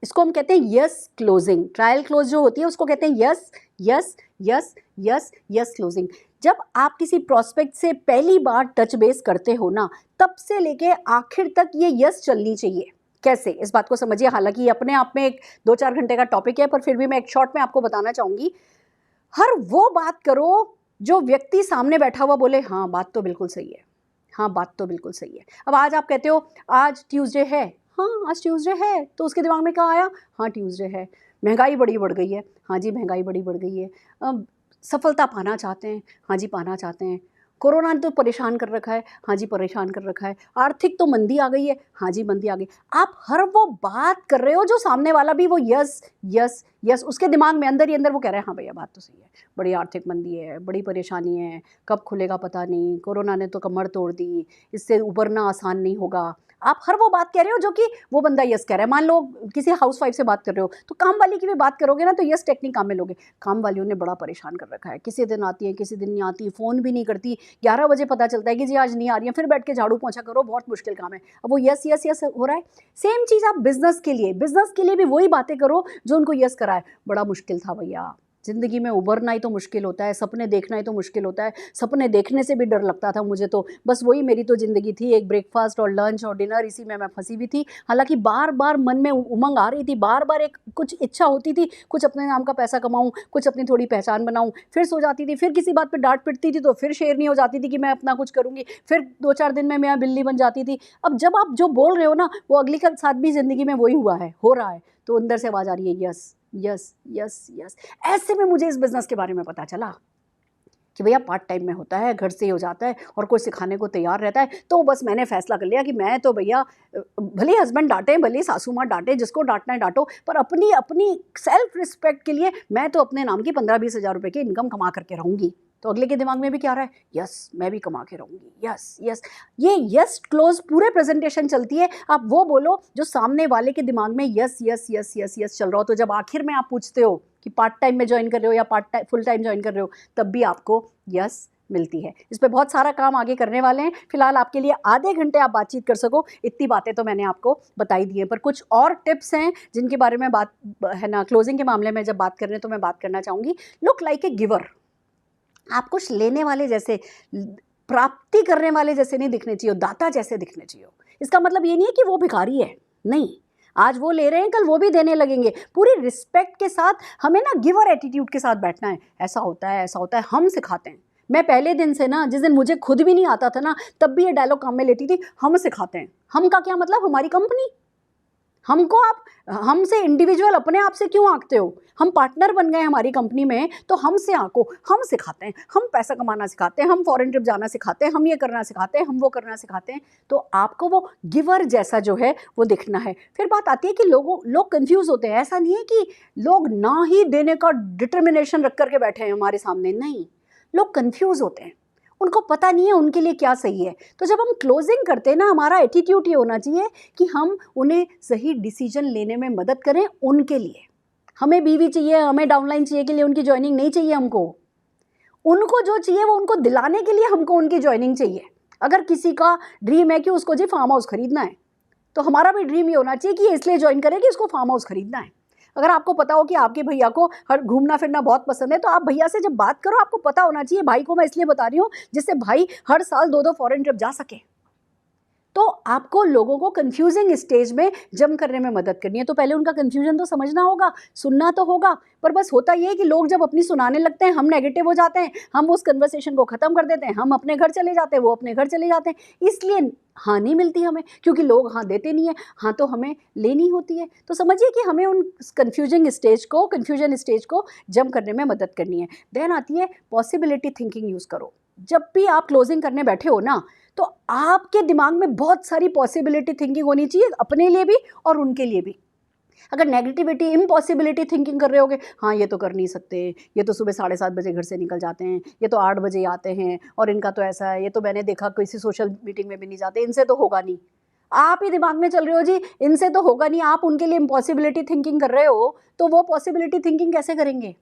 इसको हम कहते हैं यस क्लोजिंग। ट्रायल क्लोज जो होती है उसको कहते हैं yes yes yes yes yes closing. जब आप किसी प्रोस्पेक्ट से पहली बार टच बेस करते हो ना, तब से लेके आखिर तक ये यस चलनी चाहिए। कैसे, इस बात को समझिए। हालांकि ये अपने आप में एक 2-4 घंटे का टॉपिक है, पर फिर भी मैं एक शॉर्ट में आपको बताना चाहूँगी। हर वो बात करो जो व्यक्ति सामने बैठा हुआ बोले हाँ बात तो बिल्कुल सही है, हाँ बात तो बिल्कुल सही है। अब आज आप कहते हो आज ट्यूसडे है, हाँ आज ट्यूसडे है, तो उसके दिमाग में क्या आया, हाँ ट्यूसडे है। महंगाई बड़ी बढ़ गई है, हाँ जी महंगाई बड़ी बढ़ गई है। सफलता पाना चाहते हैं, हाँ जी पाना चाहते हैं। कोरोना ने तो परेशान कर रखा है, हाँ जी परेशान कर रखा है। आर्थिक तो मंदी आ गई है, हाँ जी मंदी आ गई। आप हर वो बात कर रहे हो जो सामने वाला भी वो यस यस यस, उसके दिमाग में अंदर ही अंदर वो कह रहा है हाँ भैया बात तो सही है, बड़ी आर्थिक मंदी है, बड़ी परेशानी है, कब खुलेगा पता नहीं, कोरोना ने तो कमर तोड़ दी, इससे उबरना आसान नहीं होगा। आप हर वो बात कह रहे हो जो कि वो बंदा यस कह रहा है। मान लो किसी हाउसवाइफ से बात कर रहे हो तो काम वाली की भी बात करोगे ना तो यस टेक्निक काम में लोगे। काम वालियों ने बड़ा परेशान कर रखा है, किसी दिन आती है किसी दिन नहीं आती, फ़ोन भी नहीं करती, 11 बजे पता चलता है कि जी आज नहीं आ रही है, फिर बैठ के झाड़ू पोंछा करो, बहुत मुश्किल काम है। अब वो यस यस यस हो रहा है। सेम चीज़ आप बिज़नेस के लिए भी वही बातें करो जो उनको यस कराए। बड़ा मुश्किल था भैया, ज़िंदगी में उभरना ही तो मुश्किल होता है, सपने देखना ही तो मुश्किल होता है, सपने देखने से भी डर लगता था मुझे तो, बस वही मेरी तो ज़िंदगी थी, एक ब्रेकफास्ट और लंच और डिनर, इसी में मैं फंसी हुई थी। हालांकि बार बार मन में उमंग आ रही थी, बार बार एक कुछ इच्छा होती थी, कुछ अपने नाम का पैसा कमाऊँ, कुछ अपनी थोड़ी पहचान बनाऊँ, फिर सो जाती थी, फिर किसी बात पर डांट पिटती थी तो फिर शेर नहीं हो जाती थी कि मैं अपना कुछ करूँगी, फिर 2-4 दिन में मैं बिल्ली बन जाती थी। अब जब आप जो बोल रहे हो ना वो अगली के साथ भी ज़िंदगी में वही हुआ है, हो रहा है, तो अंदर से आवाज़ आ रही है यस यस यस यस। ऐसे में मुझे इस बिज़नेस के बारे में पता चला कि भैया पार्ट टाइम में होता है, घर से ही हो जाता है और कोई सिखाने को तैयार रहता है। तो बस मैंने फैसला कर लिया कि मैं तो भैया भले हस्बैंड डांटे, भले सासू माँ डांटे, जिसको डांटना है डांटो, पर अपनी अपनी सेल्फ रिस्पेक्ट के लिए मैं तो अपने नाम की 15-20 हज़ार रुपये की इनकम कमा करके रहूँगी। तो अगले के दिमाग में भी क्या आ रहा है, यस मैं भी कमा के रहूँगी, यस यस। ये यस क्लोज पूरे प्रेजेंटेशन चलती है। आप वो बोलो जो सामने वाले के दिमाग में yes yes yes yes yes चल रहा हो। तो जब आखिर में आप पूछते हो कि पार्ट टाइम में ज्वाइन कर रहे हो या फुल टाइम ज्वाइन कर रहे हो, तब भी आपको यस मिलती है। इस पर बहुत सारा काम आगे करने वाले हैं। फिलहाल आपके लिए आधे घंटे आप बातचीत कर सको इतनी बातें तो मैंने आपको बताई दी हैं, पर कुछ और टिप्स हैं जिनके बारे में बात है ना, क्लोजिंग के मामले में जब बात कर रहे हैं तो मैं बात करना चाहूँगी। Look like a giver. आप कुछ लेने वाले जैसे, प्राप्ति करने वाले जैसे नहीं दिखने चाहिए, दाता जैसे दिखने चाहिए। इसका मतलब ये नहीं है कि वो भिखारी है, नहीं, आज वो ले रहे हैं कल वो भी देने लगेंगे। पूरी रिस्पेक्ट के साथ हमें ना गिवर एटीट्यूड के साथ बैठना है। ऐसा होता है ऐसा होता है, हम सिखाते हैं। मैं पहले दिन से ना, जिस दिन मुझे खुद भी नहीं आता था ना, तब भी ये डायलॉग काम में लेती थी, हम सिखाते हैं। हम का क्या मतलब, हमारी कंपनी, हमको आप हमसे इंडिविजुअल अपने आप से क्यों आंकते हो? हम पार्टनर बन गए हमारी कंपनी में तो हमसे आंको, हम सिखाते हैं, हम पैसा कमाना सिखाते हैं, हम फॉरेन ट्रिप जाना सिखाते हैं, हम ये करना सिखाते हैं, हम वो करना सिखाते हैं। तो आपको वो गिवर जैसा जो है वो दिखना है। फिर बात आती है कि लोग कंफ्यूज होते हैं। ऐसा नहीं है कि लोग ना ही देने का डिटर्मिनेशन रख करके बैठे हैं हमारे सामने, नहीं, लोग कंफ्यूज होते हैं, उनको पता नहीं है उनके लिए क्या सही है। तो जब हम क्लोजिंग करते हैं ना, हमारा एटीट्यूड ये होना चाहिए कि हम उन्हें सही डिसीजन लेने में मदद करें उनके लिए। हमें बीवी चाहिए, हमें डाउनलाइन चाहिए के लिए उनकी ज्वाइनिंग नहीं चाहिए हमको। उनको जो चाहिए वो उनको दिलाने के लिए हमको उनकी ज्वाइनिंग चाहिए। अगर किसी का ड्रीम है कि उसको जी फार्म हाउस खरीदना है, तो हमारा भी ड्रीम ये होना चाहिए कि ये इसलिए ज्वाइन करे कि उसको फार्म हाउस खरीदना है। अगर आपको पता हो कि आपके भैया को हर घूमना फिरना बहुत पसंद है, तो आप भैया से जब बात करो आपको पता होना चाहिए, भाई को मैं इसलिए बता रही हूँ जिससे भाई हर साल 2-2 फॉरेन ट्रिप जा सके। तो आपको लोगों को कंफ्यूजिंग स्टेज में जम करने में मदद करनी है। तो पहले उनका कंफ्यूजन तो समझना होगा, सुनना तो होगा, पर बस होता ये है कि लोग जब अपनी सुनाने लगते हैं, हम नेगेटिव हो जाते हैं, हम उस कन्वर्सेशन को ख़त्म कर देते हैं, हम अपने घर चले जाते हैं, वो अपने घर चले जाते हैं। इसलिए हाँ नहीं मिलती हमें, क्योंकि लोग हाँ देते नहीं है, हाँ तो हमें लेनी होती है। तो समझिए कि हमें उन कन्फ्यूजन स्टेज को जम करने में मदद करनी है। देन आती है पॉसिबिलिटी थिंकिंग यूज़ करो। जब भी आप क्लोजिंग करने बैठे हो ना, तो आपके दिमाग में बहुत सारी पॉसिबिलिटी थिंकिंग होनी चाहिए, अपने लिए भी और उनके लिए भी। अगर नेगेटिविटी इम्पॉसिबिलिटी थिंकिंग कर रहे होगे, हाँ ये तो कर नहीं सकते, ये तो सुबह 7:30 बजे घर से निकल जाते हैं, ये तो 8 बजे आते हैं, और इनका तो ऐसा है, ये तो मैंने देखा किसी सोशल मीटिंग में भी नहीं जाते, इनसे तो होगा नहीं। आप ही दिमाग में चल रहे हो जी इनसे तो होगा नहीं, आप उनके लिए इम्पॉसिबिलिटी थिंकिंग कर रहे हो, तो वो पॉसिबिलिटी थिंकिंग कैसे करेंगे?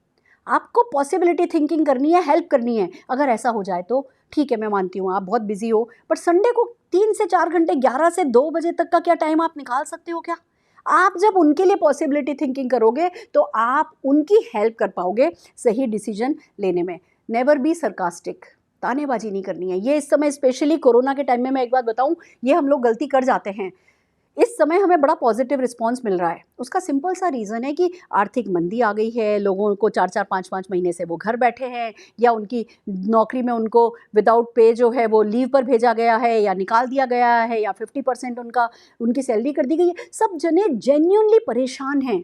आपको पॉसिबिलिटी थिंकिंग करनी है, हेल्प करनी है। अगर ऐसा हो जाए तो ठीक है, मैं मानती हूँ आप बहुत बिजी हो, पर संडे को 3 से 4 घंटे 11 से 2 बजे तक का क्या टाइम आप निकाल सकते हो क्या? आप जब उनके लिए पॉसिबिलिटी थिंकिंग करोगे तो आप उनकी हेल्प कर पाओगे सही डिसीजन लेने में। नेवर बी सरकास्टिक, तानेबाजी नहीं करनी है। ये इस समय स्पेशली कोरोना के टाइम में मैं एक बात बताऊं, ये हम लोग गलती कर जाते हैं। इस समय हमें बड़ा पॉजिटिव रिस्पांस मिल रहा है। उसका सिंपल सा रीज़न है कि आर्थिक मंदी आ गई है, लोगों को 4-4 5-5 महीने से वो घर बैठे हैं, या उनकी नौकरी में उनको विदाउट पे जो है वो लीव पर भेजा गया है या निकाल दिया गया है, या 50% उनकी सैलरी कर दी गई है। सब जने जेन्युइनली परेशान हैं,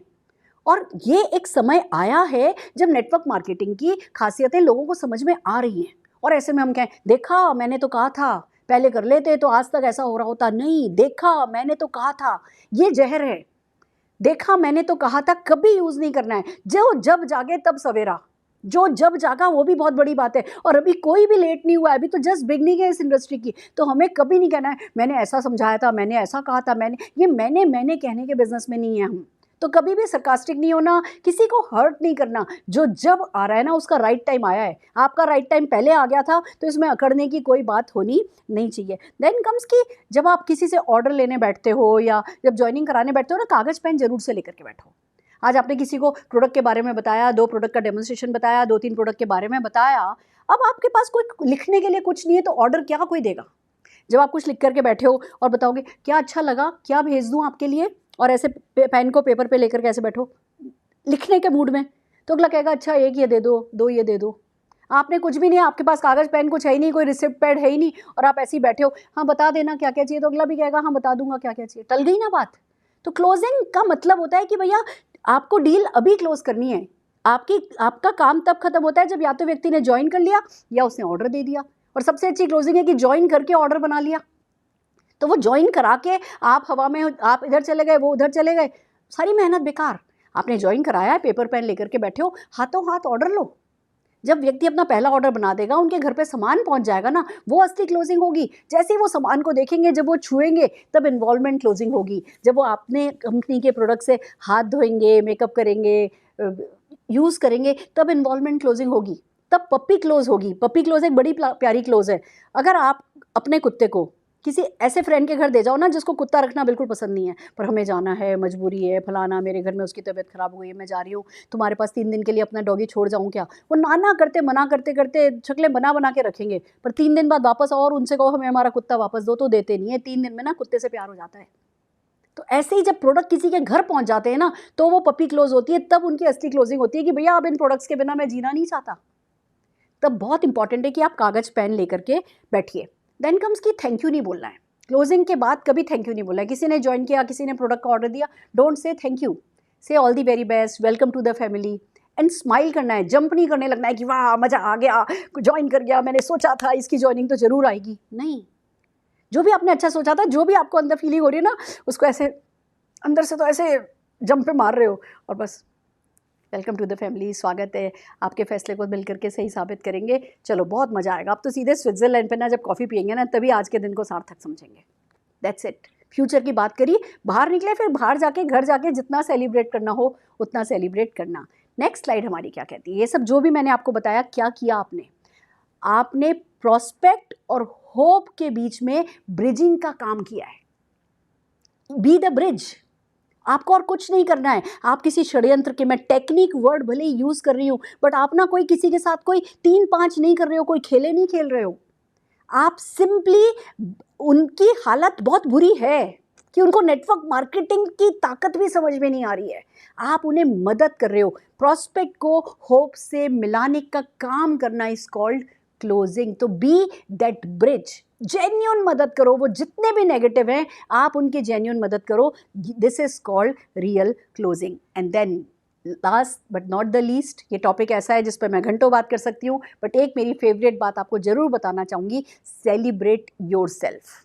और ये एक समय आया है जब नेटवर्क मार्केटिंग की खासियतें लोगों को समझ में आ रही हैं। और ऐसे में हम कहें देखा मैंने तो कहा था, पहले कर लेते तो आज तक ऐसा हो रहा होता। नहीं, देखा मैंने तो कहा था, ये जहर है। देखा मैंने तो कहा था कभी यूज़ नहीं करना है। जो जब जागे तब सवेरा, जो जब जागा वो भी बहुत बड़ी बात है। और अभी कोई भी लेट नहीं हुआ है, अभी तो जस्ट बिगनिंग है इस इंडस्ट्री की। तो हमें कभी नहीं कहना है मैंने ऐसा समझाया था, मैंने ऐसा कहा था, मैंने कहने के बिजनेस में नहीं है हम। तो कभी भी सरकास्टिक नहीं होना, किसी को हर्ट नहीं करना। जो जब आ रहा है ना उसका राइट टाइम आया है, आपका राइट टाइम पहले आ गया था, तो इसमें अकड़ने की कोई बात होनी नहीं चाहिए। देन कम्स कि जब आप किसी से ऑर्डर लेने बैठते हो या जब ज्वाइनिंग कराने बैठते हो ना, कागज़ पेन जरूर से लेकर के बैठो। आज आपने किसी को प्रोडक्ट के बारे में बताया, 2 प्रोडक्ट का डेमोन्स्ट्रेशन बताया, 2-3 प्रोडक्ट के बारे में बताया, अब आपके पास कोई लिखने के लिए कुछ नहीं है, तो ऑर्डर क्या कोई देगा? जब आप कुछ लिख करके बैठे हो और बताओगे क्या अच्छा लगा, क्या भेज दूँ आपके लिए, और ऐसे पेन को पेपर पे लेकर के ऐसे बैठो लिखने के मूड में, तो अगला कहेगा अच्छा एक ये दे दो, 2 ये दे दो। आपने कुछ भी नहीं, आपके पास कागज़ पेन कुछ है ही नहीं, कोई रिसिप्ट पैड है ही नहीं, और आप ऐसे ही बैठे हो, हाँ बता देना क्या क्या चाहिए, तो अगला भी कहेगा हाँ बता दूंगा क्या क्या चाहिए। टल गई ना बात। तो क्लोजिंग का मतलब होता है कि भैया आपको डील अभी क्लोज करनी है। आपका काम तब खत्म होता है जब या तो व्यक्ति ने ज्वाइन कर लिया या उसने ऑर्डर दे दिया। और सबसे अच्छी क्लोजिंग है कि ज्वाइन करके ऑर्डर बना लिया। तो वो ज्वाइन करा के आप हवा में, आप इधर चले गए, वो उधर चले गए, सारी मेहनत बेकार। आपने ज्वाइन कराया है, पेपर पेन लेकर के बैठे हो, हाथों हाथ ऑर्डर लो। जब व्यक्ति अपना पहला ऑर्डर बना देगा, उनके घर पे सामान पहुंच जाएगा ना, वो असली क्लोजिंग होगी। जैसे ही वो सामान को देखेंगे, जब वो छुएंगे, तब इन्वॉल्वमेंट क्लोजिंग होगी। जब वो अपने कंपनी के प्रोडक्ट से हाथ धोएंगे, मेकअप करेंगे, यूज़ करेंगे, तब इन्वॉल्वमेंट क्लोजिंग होगी। तब पप्पी क्लोज होगी। पप्पी क्लोज एक बड़ी प्यारी क्लोज है। अगर आप अपने कुत्ते को किसी ऐसे फ्रेंड के घर दे जाओ ना जिसको कुत्ता रखना बिल्कुल पसंद नहीं है, पर हमें जाना है, मजबूरी है, फलाना मेरे घर में उसकी तबीयत खराब हो गई है, मैं जा रही हूँ, तुम्हारे पास 3 दिन के लिए अपना डॉगी छोड़ जाऊँ क्या? वो ना करते, मना करते करते शक्लें बना के रखेंगे, पर 3 दिन बाद वापस आओ और उनसे कहो हमें हमारा कुत्ता वापस दो, तो देते नहीं है। 3 दिन में ना कुत्ते से प्यार हो जाता है। तो ऐसे ही जब प्रोडक्ट किसी के घर पहुंच जाते हैं ना, तो वो पप्पी क्लोज होती है। तब उनकी असली क्लोजिंग होती है कि भैया अब इन प्रोडक्ट्स के बिना मैं जीना नहीं चाहता। तब बहुत इंपॉर्टेंट है कि आप कागज़ पेन लेकर के बैठिए। देन कम्स की थैंक यू नहीं बोलना है। क्लोजिंग के बाद कभी थैंक यू नहीं बोला है। किसी ने ज्वाइन किया, किसी ने प्रोडक्ट का ऑर्डर दिया, don't say thank you, say all the very best, welcome to the family, and smile करना है। जंप नहीं करने लगना है कि वाह मज़ा आ गया, ज्वाइन कर गया, मैंने सोचा था इसकी ज्वाइनिंग तो ज़रूर आएगी। नहीं, जो भी आपने अच्छा सोचा था, जो भी आपको अंदर फीलिंग हो रही है ना, उसको ऐसे अंदर से तो ऐसे जंप पे मार रहे हो और बस वेलकम टू द फैमिली, स्वागत है, आपके फैसले को मिल करके सही साबित करेंगे, चलो बहुत मज़ा आएगा। आप तो सीधे स्विट्ज़रलैंड पे ना जब कॉफ़ी पियेंगे ना, तभी आज के दिन को सार्थक समझेंगे। That's it. फ्यूचर की बात करी, बाहर निकले, फिर बाहर जाके घर जाके जितना सेलिब्रेट करना हो उतना सेलिब्रेट करना। नेक्स्ट स्लाइड हमारी क्या कहती है? ये सब जो भी मैंने आपको बताया, क्या किया आपने प्रोस्पेक्ट और होप के बीच में ब्रिजिंग का काम किया है। Be the bridge. आपको और कुछ नहीं करना है। आप किसी षड्यंत्र के, मैं टेक्निक वर्ड भले ही यूज कर रही हूं, बट आप ना कोई किसी के साथ कोई 3-5 नहीं कर रहे हो, कोई खेले नहीं खेल रहे हो। आप सिंपली, उनकी हालत बहुत बुरी है कि उनको नेटवर्क मार्केटिंग की ताकत भी समझ में नहीं आ रही है, आप उन्हें मदद कर रहे हो। प्रोस्पेक्ट को होप से मिलाने का काम करना इज कॉल्ड क्लोजिंग। तो बी दैट ब्रिज, जेन्युइन मदद करो। वो जितने भी नेगेटिव हैं, आप उनकी जेन्युइन मदद करो। This is called real closing. And then last but not the least, ये टॉपिक ऐसा है जिस पर मैं घंटों बात कर सकती हूँ, बट एक मेरी फेवरेट बात आपको जरूर बताना चाहूँगी, सेलिब्रेट योरसेल्फ।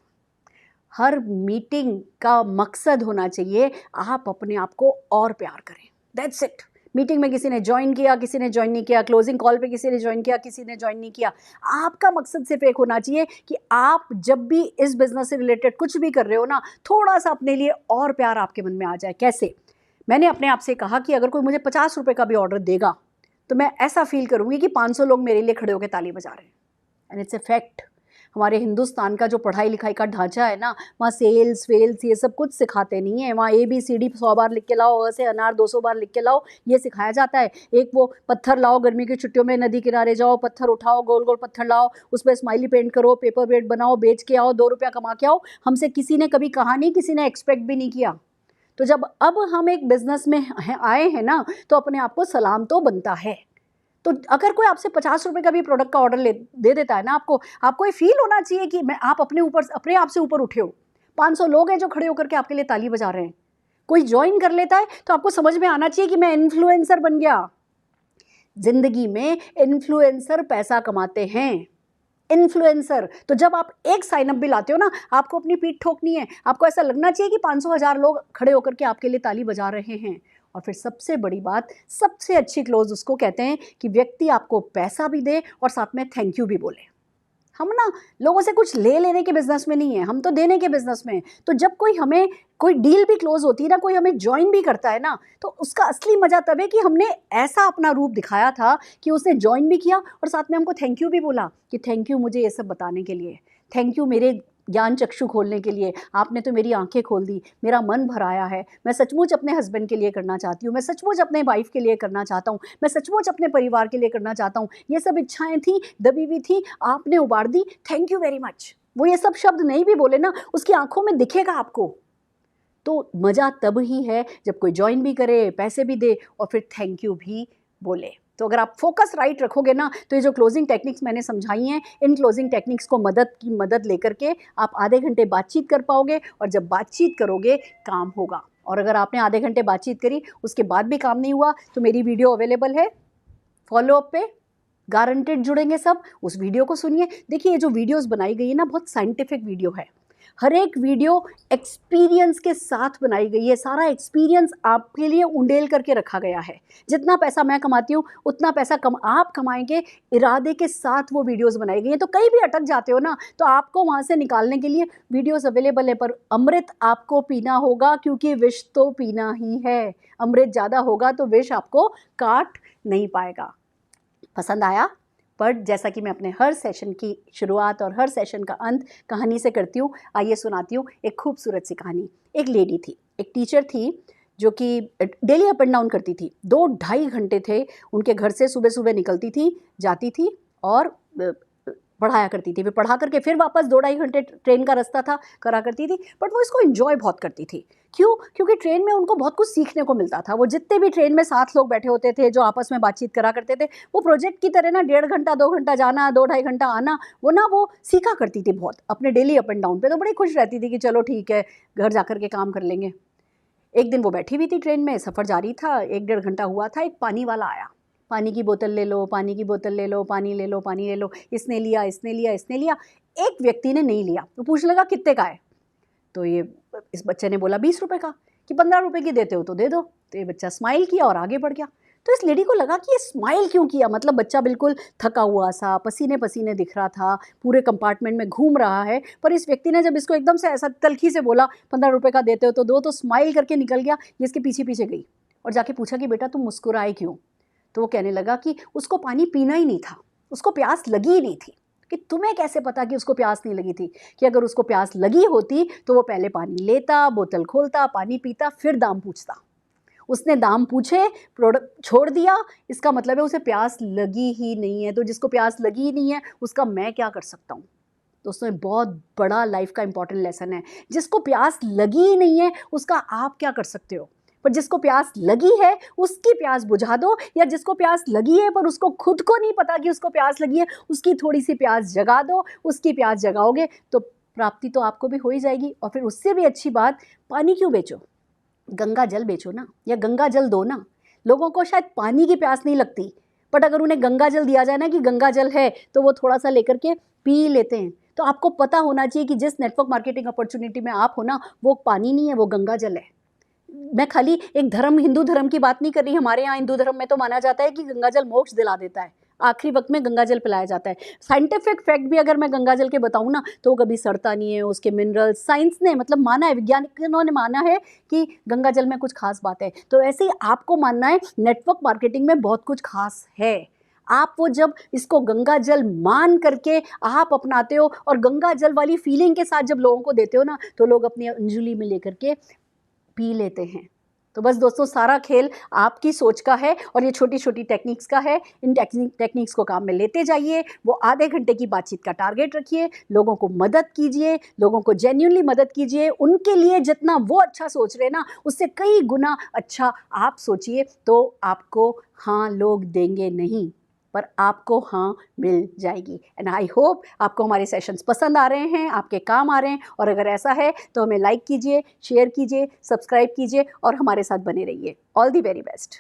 हर मीटिंग का मकसद होना चाहिए आप अपने आप को और प्यार करें। That's it. मीटिंग में किसी ने ज्वाइन किया, किसी ने ज्वाइन नहीं किया, क्लोजिंग कॉल पे किसी ने ज्वाइन किया, किसी ने ज्वाइन नहीं किया, आपका मकसद सिर्फ एक होना चाहिए कि आप जब भी इस बिजनेस से रिलेटेड कुछ भी कर रहे हो ना, थोड़ा सा अपने लिए और प्यार आपके मन में आ जाए। कैसे? मैंने अपने आप से कहा कि अगर कोई मुझे 50 रुपये का भी ऑर्डर देगा तो मैं ऐसा फील करूँगी कि 500 लोग मेरे लिए खड़े होकर ताली बजा रहे हैं। And it's a fact. हमारे हिंदुस्तान का जो पढ़ाई लिखाई का ढांचा है ना, वहाँ सेल्स वेल्स ये सब कुछ सिखाते नहीं है। वहाँ ABCD 100 बार लिख के लाओ, अ से अनार 200 बार लिख के लाओ, ये सिखाया जाता है। एक वो पत्थर लाओ, गर्मी की छुट्टियों में नदी किनारे जाओ, पत्थर उठाओ, गोल गोल पत्थर लाओ, उस पर स्माइली पेंट करो, पेपर वेट बनाओ, बेच के आओ, 2 रुपया कमा के आओ। हमसे किसी ने कभी कहा नहीं, किसी ने एक्सपेक्ट भी नहीं किया। तो जब अब हम एक बिजनेस में आए हैं ना, तो अपने आप को सलाम तो बनता है। तो अगर कोई आपसे 50 रुपये का भी प्रोडक्ट का ऑर्डर दे देता है ना, आपको ये फील होना चाहिए कि आप अपने आप से ऊपर उठे हो। 500 लोग हैं जो खड़े होकर के आपके लिए ताली बजा रहे हैं। कोई ज्वाइन कर लेता है तो आपको समझ में आना चाहिए कि मैं इन्फ्लुएंसर बन गया। जिंदगी में इन्फ्लुएंसर पैसा कमाते हैं। इन्फ्लुएंसर। तो जब आप एक साइन अप भी लाते हो ना, आपको अपनी पीठ ठोकनी है। आपको ऐसा लगना चाहिए कि 500,000 लोग खड़े होकर के आपके लिए ताली बजा रहे हैं। और फिर सबसे बड़ी बात, सबसे अच्छी क्लोज उसको कहते हैं कि व्यक्ति आपको पैसा भी दे और साथ में थैंक यू भी बोले। हम ना लोगों से कुछ ले लेने के बिजनेस में नहीं है, हम तो देने के बिजनेस में हैं। तो जब कोई डील भी क्लोज होती है ना, कोई हमें ज्वाइन भी करता है ना, तो उसका असली मजा तब है कि हमने ऐसा अपना रूप दिखाया था कि उसने ज्वाइन भी किया और साथ में हमको थैंक यू भी बोला कि थैंक यू मुझे ये सब बताने के लिए, थैंक यू मेरे ज्ञान चक्षु खोलने के लिए, आपने तो मेरी आंखें खोल दी, मेरा मन भराया है। मैं सचमुच अपने हस्बैंड के लिए करना चाहती हूँ, मैं सचमुच अपने वाइफ के लिए करना चाहता हूँ, मैं सचमुच अपने परिवार के लिए करना चाहता हूँ। ये सब इच्छाएं थी, दबी हुई थी, आपने उबार दी, थैंक यू वेरी मच। वो ये सब शब्द नहीं भी बोले ना, उसकी आंखों में दिखेगा आपको। तो मज़ा तब ही है जब कोई ज्वाइन भी करे, पैसे भी दे और फिर थैंक यू भी बोले। तो अगर आप फोकस राइट रखोगे ना, तो ये जो क्लोजिंग टेक्निक्स मैंने समझाई हैं, इन क्लोजिंग टेक्निक्स को मदद लेकर के आप आधे घंटे बातचीत कर पाओगे। और जब बातचीत करोगे काम होगा। और अगर आपने आधे घंटे बातचीत करी, उसके बाद भी काम नहीं हुआ, तो मेरी वीडियो अवेलेबल है फॉलोअप पे, गारंटेड जुड़ेंगे सब। उस वीडियो को सुनिए। देखिए, ये जो वीडियोस बनाई गई है ना, बहुत साइंटिफिक वीडियो है। हर एक वीडियो एक्सपीरियंस के साथ बनाई गई है। सारा एक्सपीरियंस आपके लिए उंडेल करके रखा गया है। जितना पैसा मैं कमाती हूँ, उतना पैसा आप कमाएंगे, इरादे के साथ वो वीडियोस बनाई गई हैं। तो कहीं भी अटक जाते हो ना, तो आपको वहाँ से निकालने के लिए वीडियोस अवेलेबल है। पर अमृत आपको पीना होगा, क्योंकि विष तो पीना ही है। अमृत ज़्यादा होगा तो विष आपको काट नहीं पाएगा। पसंद आया? पर जैसा कि मैं अपने हर सेशन की शुरुआत और हर सेशन का अंत कहानी से करती हूँ, आइए सुनाती हूँ एक खूबसूरत सी कहानी। एक लेडी थी, एक टीचर थी, जो कि डेली अप एंड डाउन करती थी। 2-2.5 घंटे थे उनके घर से, सुबह सुबह निकलती थी, जाती थी और पढ़ाया करती थी, फिर पढ़ा करके फिर वापस 2-2.5 घंटे ट्रेन का रास्ता था, करा करती थी। बट वो इसको एंजॉय बहुत करती थी। क्यों? क्योंकि ट्रेन में उनको बहुत कुछ सीखने को मिलता था। वो जितने भी ट्रेन में 7 लोग बैठे होते थे, जो आपस में बातचीत करा करते थे, वो प्रोजेक्ट की तरह ना 1.5 घंटा 2 घंटा जाना, 2-2.5 घंटा आना, वो सीखा करती थी बहुत अपने डेली अप एंड डाउन पे। तो बड़ी खुश रहती थी कि चलो ठीक है, घर जा कर के काम कर लेंगे। एक दिन वो बैठी हुई थी ट्रेन में, सफ़र जारी था, 1-1.5 घंटा हुआ था, एक पानी वाला आया। पानी की बोतल ले लो, पानी की बोतल ले लो, पानी ले लो, पानी ले लो। इसने लिया, इसने लिया, इसने लिया। एक व्यक्ति ने नहीं लिया, तो पूछने लगा कितने का है? तो ये इस बच्चे ने बोला 20 रुपए का, कि 15 रुपए की देते हो तो दे दो। तो ये बच्चा स्माइल किया और आगे बढ़ गया। तो इस लेडी को लगा कि ये स्माइल क्यों किया, मतलब बच्चा बिल्कुल थका हुआ सा, पसीने पसीने दिख रहा था, पूरे कंपार्टमेंट में घूम रहा है, पर इस व्यक्ति ने जब इसको एकदम से ऐसा तल्खी से बोला 15 रुपए का देते हो तो दो, तो स्माइल करके निकल गया। ये इसके पीछे पीछे गई और जाके पूछा कि बेटा तुम मुस्कुराए क्यों? तो वो कहने लगा कि उसको पानी पीना ही नहीं था, उसको प्यास लगी ही नहीं थी। कि तुम्हें कैसे पता कि उसको प्यास नहीं लगी थी? कि अगर उसको प्यास लगी होती तो वो पहले पानी लेता, बोतल खोलता, पानी पीता, फिर दाम पूछता। उसने दाम पूछे, प्रोडक्ट छोड़ दिया, इसका मतलब है उसे प्यास लगी ही नहीं है। तो जिसको प्यास लगी ही नहीं है उसका मैं क्या कर सकता हूँ? दोस्तों ये बहुत बड़ा लाइफ का इंपॉर्टेंट लेसन है। जिसको प्यास लगी ही नहीं है उसका आप क्या कर सकते हो? पर जिसको प्यास लगी है उसकी प्यास बुझा दो, या जिसको प्यास लगी है पर उसको खुद को नहीं पता कि उसको प्यास लगी है, उसकी थोड़ी सी प्यास जगा दो। उसकी प्यास जगाओगे तो प्राप्ति तो आपको भी हो ही जाएगी। और फिर उससे भी अच्छी बात, पानी क्यों बेचो? गंगा जल बेचो ना, या गंगा जल दो ना। लोगों को शायद पानी की प्यास नहीं लगती, बट अगर उन्हें गंगा जल दिया जाए ना कि गंगा जल है, तो वो थोड़ा सा लेकर के पी लेते हैं। तो आपको पता होना चाहिए कि जिस नेटवर्क मार्केटिंग अपॉर्चुनिटी में आप हो ना, वो पानी नहीं है, वो गंगा जल है। मैं खाली एक धर्म, हिंदू धर्म की बात नहीं कर रही। हमारे यहाँ हिंदू धर्म में तो माना जाता है कि गंगा जल मोक्ष दिला देता है, आखिरी वक्त में गंगा जल पिलाया जाता है। साइंटिफिक फैक्ट भी अगर मैं गंगा जल के बताऊँ ना, तो वो कभी सड़ता नहीं है, उसके मिनरल्स, साइंस ने मतलब माना है, वैज्ञानिकों ने माना है कि गंगा जल में कुछ खास बात है। तो ऐसे ही आपको मानना है नेटवर्क मार्केटिंग में बहुत कुछ खास है। आप वो जब इसको गंगा जल मान करके आप अपनाते हो और गंगा जल वाली फीलिंग के साथ जब लोगों को देते हो ना, तो लोग अपनी अंजुली में लेकर के पी लेते हैं। तो बस दोस्तों, सारा खेल आपकी सोच का है और ये छोटी छोटी टेक्निक्स का है। इन टेक्निक्स को काम में लेते जाइए। वो आधे घंटे की बातचीत का टारगेट रखिए, लोगों को मदद कीजिए, लोगों को जेन्युइनली मदद कीजिए। उनके लिए जितना वो अच्छा सोच रहे ना, उससे कई गुना अच्छा आप सोचिए, तो आपको हाँ लोग देंगे नहीं, पर आपको हाँ मिल जाएगी। एंड आई होप आपको हमारे सेशंस पसंद आ रहे हैं, आपके काम आ रहे हैं। और अगर ऐसा है तो हमें लाइक कीजिए, शेयर कीजिए, सब्सक्राइब कीजिए और हमारे साथ बने रहिए। All the very best.